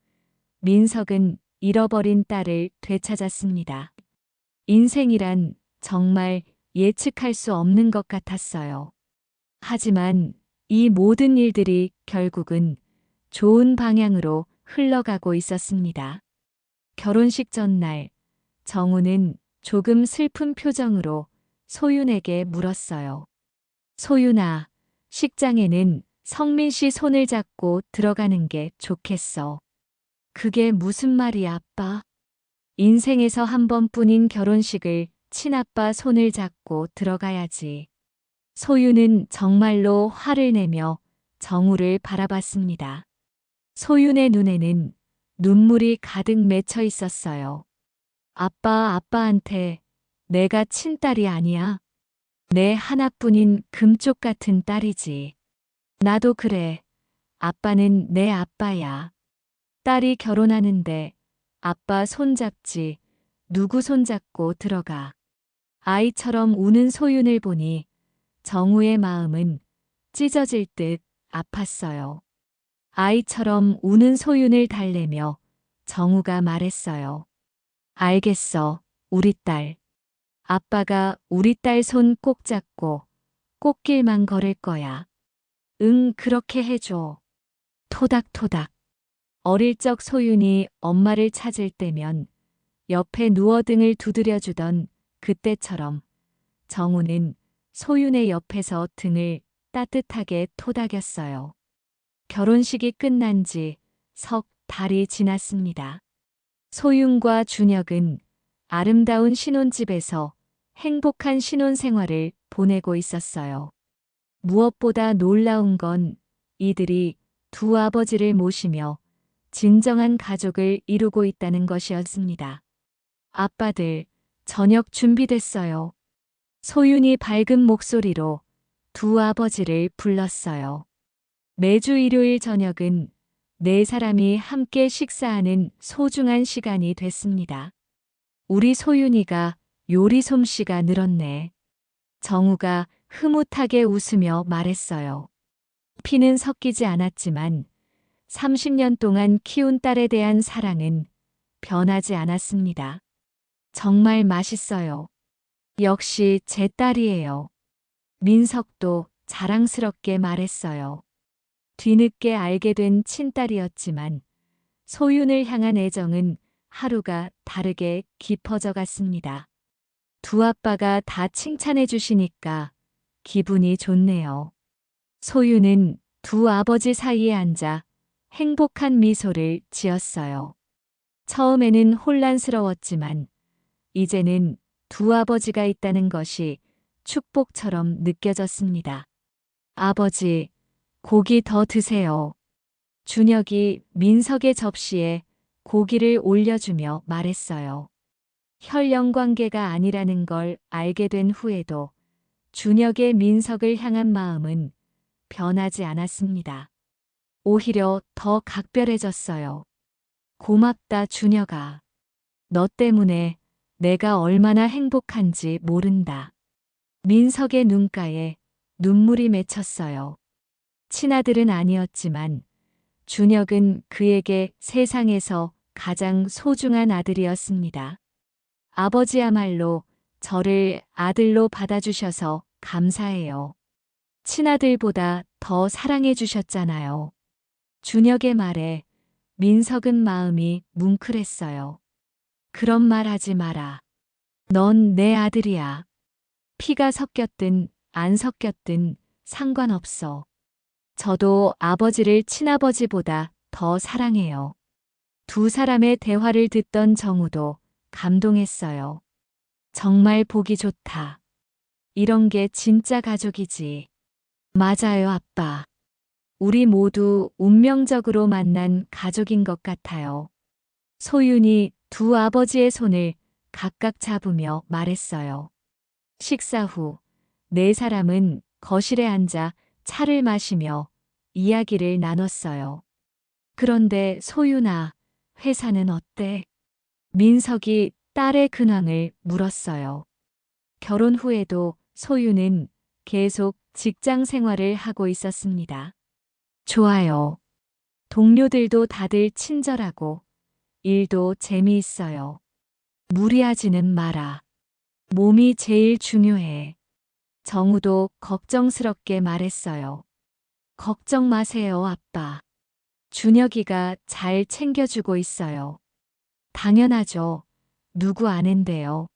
민석은 잃어버린 딸을 되찾았습니다. 인생이란 정말 예측할 수 없는 것 같았어요. 하지만 이 모든 일들이 결국은 좋은 방향으로 흘러가고 있었습니다. 결혼식 전날 정우는 조금 슬픈 표정으로 소윤에게 물었어요. 소윤아, 식장에는 성민 씨 손을 잡고 들어가는 게 좋겠어. 그게 무슨 말이야, 아빠? 인생에서 한 번뿐인 결혼식을 친아빠 손을 잡고 들어가야지. 소윤은 정말로 화를 내며 정우를 바라봤습니다. 소윤의 눈에는 눈물이 가득 맺혀 있었어요. 아빠한테 내가 친딸이 아니야. 내 하나뿐인 금쪽 같은 딸이지. 나도 그래. 아빠는 내 아빠야. 딸이 결혼하는데 아빠 손잡지, 누구 손잡고 들어가. 아이처럼 우는 소윤을 보니 정우의 마음은 찢어질 듯 아팠어요. 아이처럼 우는 소윤을 달래며 정우가 말했어요. 알겠어, 우리 딸. 아빠가 우리 딸 손 꼭 잡고 꽃길만 걸을 거야. 응, 그렇게 해줘. 토닥토닥. 어릴 적 소윤이 엄마를 찾을 때면 옆에 누워 등을 두드려주던 그때처럼 정우는 소윤의 옆에서 등을 따뜻하게 토닥였어요. 결혼식이 끝난 지 석 달이 지났습니다. 소윤과 준혁은 아름다운 신혼집에서 행복한 신혼생활을 보내고 있었어요. 무엇보다 놀라운 건 이들이 두 아버지를 모시며 진정한 가족을 이루고 있다는 것이었습니다. 아빠들, 저녁 준비됐어요. 소윤이 밝은 목소리로 두 아버지를 불렀어요. 매주 일요일 저녁은 네 사람이 함께 식사하는 소중한 시간이 됐습니다. 우리 소윤이가 요리 솜씨가 늘었네. 정우가 흐뭇하게 웃으며 말했어요. 피는 섞이지 않았지만 30년 동안 키운 딸에 대한 사랑은 변하지 않았습니다. 정말 맛있어요. 역시 제 딸이에요. 민석도 자랑스럽게 말했어요. 뒤늦게 알게 된 친딸이었지만 소윤을 향한 애정은 하루가 다르게 깊어져 갔습니다. 두 아빠가 다 칭찬해 주시니까 기분이 좋네요. 소윤은 두 아버지 사이에 앉아 행복한 미소를 지었어요. 처음에는 혼란스러웠지만 이제는 두 아버지가 있다는 것이 축복처럼 느껴졌습니다. 아버지, 고기 더 드세요. 준혁이 민석의 접시에 고기를 올려주며 말했어요. 혈연 관계가 아니라는 걸 알게 된 후에도 준혁의 민석을 향한 마음은 변하지 않았습니다. 오히려 더 각별해졌어요. 고맙다, 준혁아. 너 때문에 내가 얼마나 행복한지 모른다. 민석의 눈가에 눈물이 맺혔어요. 친아들은 아니었지만 준혁은 그에게 세상에서 가장 소중한 아들이었습니다. 아버지야말로 저를 아들로 받아주셔서 감사해요. 친아들보다 더 사랑해 주셨잖아요. 준혁의 말에 민석은 마음이 뭉클했어요. 그런 말 하지 마라. 넌 내 아들이야. 피가 섞였든 안 섞였든 상관없어. 저도 아버지를 친아버지보다 더 사랑해요. 두 사람의 대화를 듣던 정우도 감동했어요. 정말 보기 좋다. 이런 게 진짜 가족이지. 맞아요, 아빠. 우리 모두 운명적으로 만난 가족인 것 같아요. 소윤이 두 아버지의 손을 각각 잡으며 말했어요. 식사 후 네 사람은 거실에 앉아 차를 마시며 이야기를 나눴어요. 그런데 소윤아, 회사는 어때? 민석이 딸의 근황을 물었어요. 결혼 후에도 소윤은 계속 직장 생활을 하고 있었습니다. 좋아요. 동료들도 다들 친절하고 일도 재미있어요. 무리하지는 마라. 몸이 제일 중요해. 정우도 걱정스럽게 말했어요. 걱정 마세요, 아빠. 준혁이가 잘 챙겨주고 있어요. 당연하죠. 누구 아는데요.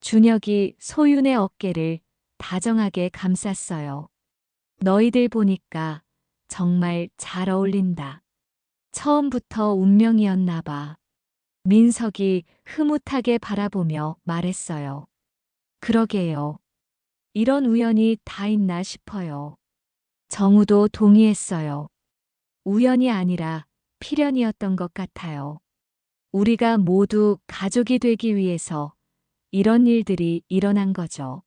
준혁이 소윤의 어깨를 다정하게 감쌌어요. 너희들 보니까 정말 잘 어울린다. 처음부터 운명이었나 봐. 민석이 흐뭇하게 바라보며 말했어요. 그러게요. 이런 우연이 다 있나 싶어요. 정우도 동의했어요. 우연이 아니라 필연이었던 것 같아요. 우리가 모두 가족이 되기 위해서 이런 일들이 일어난 거죠.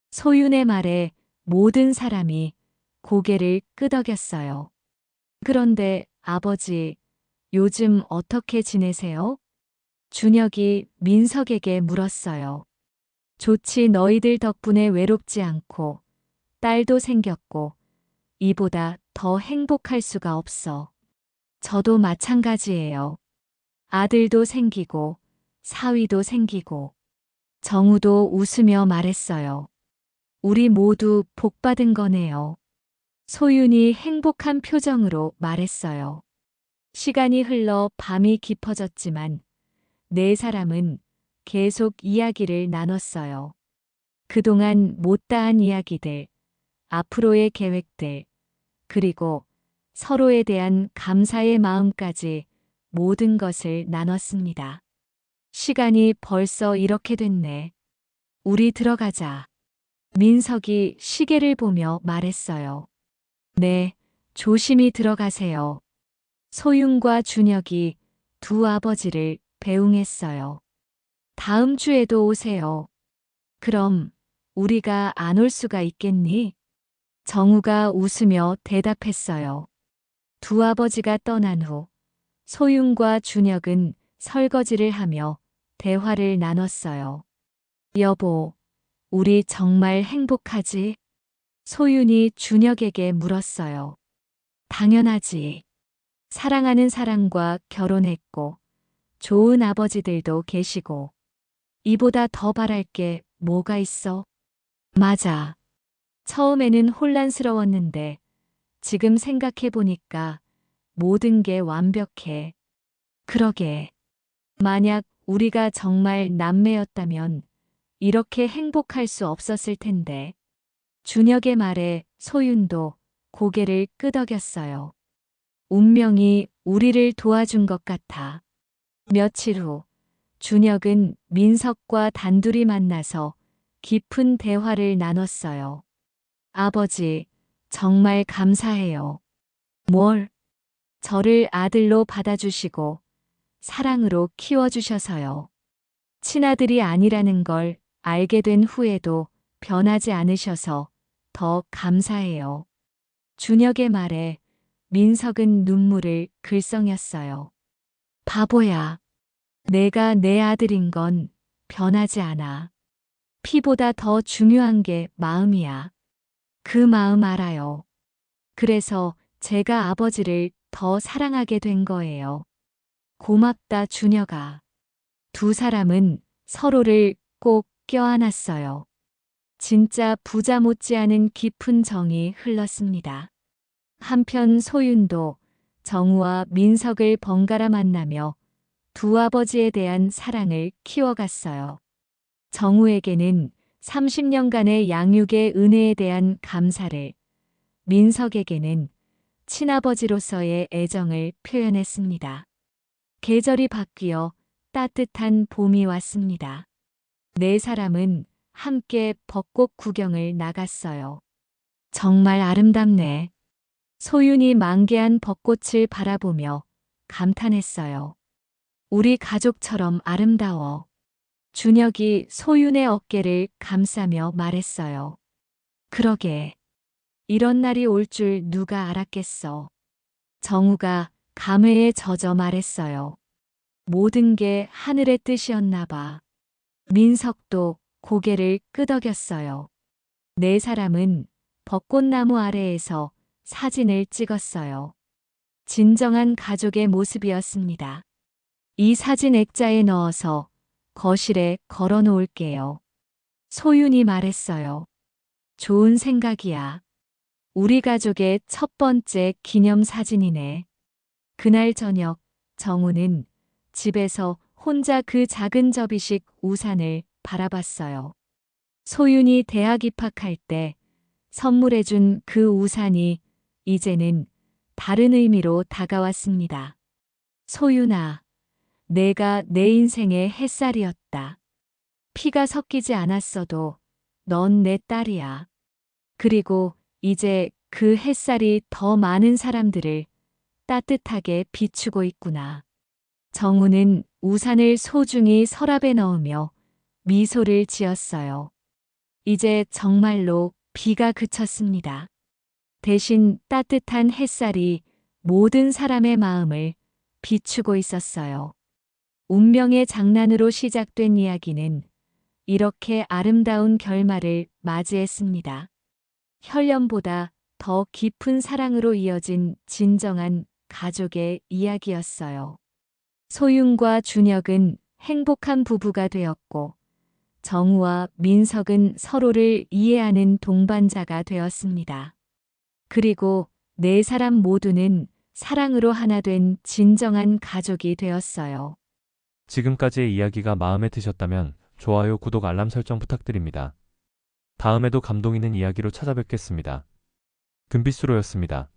소윤의 말에 모든 사람이 고개를 끄덕였어요. 그런데 아버지, 요즘 어떻게 지내세요? 준혁이 민석에게 물었어요. 좋지, 너희들 덕분에 외롭지 않고 딸도 생겼고 이보다 더 행복할 수가 없어. 저도 마찬가지예요. 아들도 생기고 사위도 생기고. 정우도 웃으며 말했어요. 우리 모두 복 받은 거네요. 소윤이 행복한 표정으로 말했어요. 시간이 흘러 밤이 깊어졌지만 네 사람은 계속 이야기를 나눴어요. 그동안 못다한 이야기들, 앞으로의 계획들, 그리고 서로에 대한 감사의 마음까지 모든 것을 나눴습니다. 시간이 벌써 이렇게 됐네. 우리 들어가자. 민석이 시계를 보며 말했어요. 네, 조심히 들어가세요. 소윤과 준혁이 두 아버지를 배웅했어요. 다음 주에도 오세요. 그럼 우리가 안 올 수가 있겠니? 정우가 웃으며 대답했어요. 두 아버지가 떠난 후 소윤과 준혁은 설거지를 하며 대화를 나눴어요. 여보, 우리 정말 행복하지? 소윤이 준혁에게 물었어요. 당연하지. 사랑하는 사람과 결혼했고, 좋은 아버지들도 계시고, 이보다 더 바랄 게 뭐가 있어? 맞아. 처음에는 혼란스러웠는데, 지금 생각해보니까 모든 게 완벽해. 그러게. 만약 우리가 정말 남매였다면 이렇게 행복할 수 없었을 텐데. 준혁의 말에 소윤도 고개를 끄덕였어요. 운명이 우리를 도와준 것 같아. 며칠 후 준혁은 민석과 단둘이 만나서 깊은 대화를 나눴어요. 아버지, 정말 감사해요. 뭘? 저를 아들로 받아주시고 사랑으로 키워주셔서요. 친아들이 아니라는 걸 알게 된 후에도 변하지 않으셔서 더 감사해요. 준혁의 말에 민석은 눈물을 글썽였어요. 바보야. 내가 내 아들인 건 변하지 않아. 피보다 더 중요한 게 마음이야. 그 마음 알아요. 그래서 제가 아버지를 더 사랑하게 된 거예요. 고맙다, 준혁아. 두 사람은 서로를 꼭 껴안았어요. 진짜 부자 못지않은 깊은 정이 흘렀습니다. 한편 소윤도 정우와 민석을 번갈아 만나며 두 아버지에 대한 사랑을 키워갔어요. 정우에게는 30년간의 양육의 은혜에 대한 감사를, 민석에게는 친아버지로서의 애정을 표현했습니다. 계절이 바뀌어 따뜻한 봄이 왔습니다. 네 사람은 함께 벚꽃 구경을 나갔어요. 정말 아름답네. 소윤이 만개한 벚꽃을 바라보며 감탄했어요. 우리 가족처럼 아름다워. 준혁이 소윤의 어깨를 감싸며 말했어요. 그러게. 이런 날이 올 줄 누가 알았겠어. 정우가 감회에 젖어 말했어요. 모든 게 하늘의 뜻이었나 봐. 민석도 고개를 끄덕였어요. 네 사람은 벚꽃나무 아래에서 사진을 찍었어요. 진정한 가족의 모습이었습니다. 이 사진 액자에 넣어서 거실에 걸어 놓을게요. 소윤이 말했어요. 좋은 생각이야. 우리 가족의 첫 번째 기념 사진이네. 그날 저녁 정우는 집에서 혼자 그 작은 접이식 우산을 바라봤어요. 소윤이 대학 입학할 때 선물해준 그 우산이 이제는 다른 의미로 다가왔습니다. 소윤아, 내가 내 인생의 햇살이었다. 피가 섞이지 않았어도 넌 내 딸이야. 그리고 이제 그 햇살이 더 많은 사람들을 따뜻하게 비추고 있구나. 정우는 우산을 소중히 서랍에 넣으며 미소를 지었어요. 이제 정말로 비가 그쳤습니다. 대신 따뜻한 햇살이 모든 사람의 마음을 비추고 있었어요. 운명의 장난으로 시작된 이야기는 이렇게 아름다운 결말을 맞이했습니다. 혈연보다 더 깊은 사랑으로 이어진 진정한 가족의 이야기였어요. 소윤과 준혁은 행복한 부부가 되었고, 정우와 민석은 서로를 이해하는 동반자가 되었습니다. 그리고 네 사람 모두는 사랑으로 하나 된 진정한 가족이 되었어요. 지금까지의 이야기가 마음에 드셨다면 좋아요, 구독, 알람 설정 부탁드립니다. 다음에도 감동 있는 이야기로 찾아뵙겠습니다. 금비수로였습니다.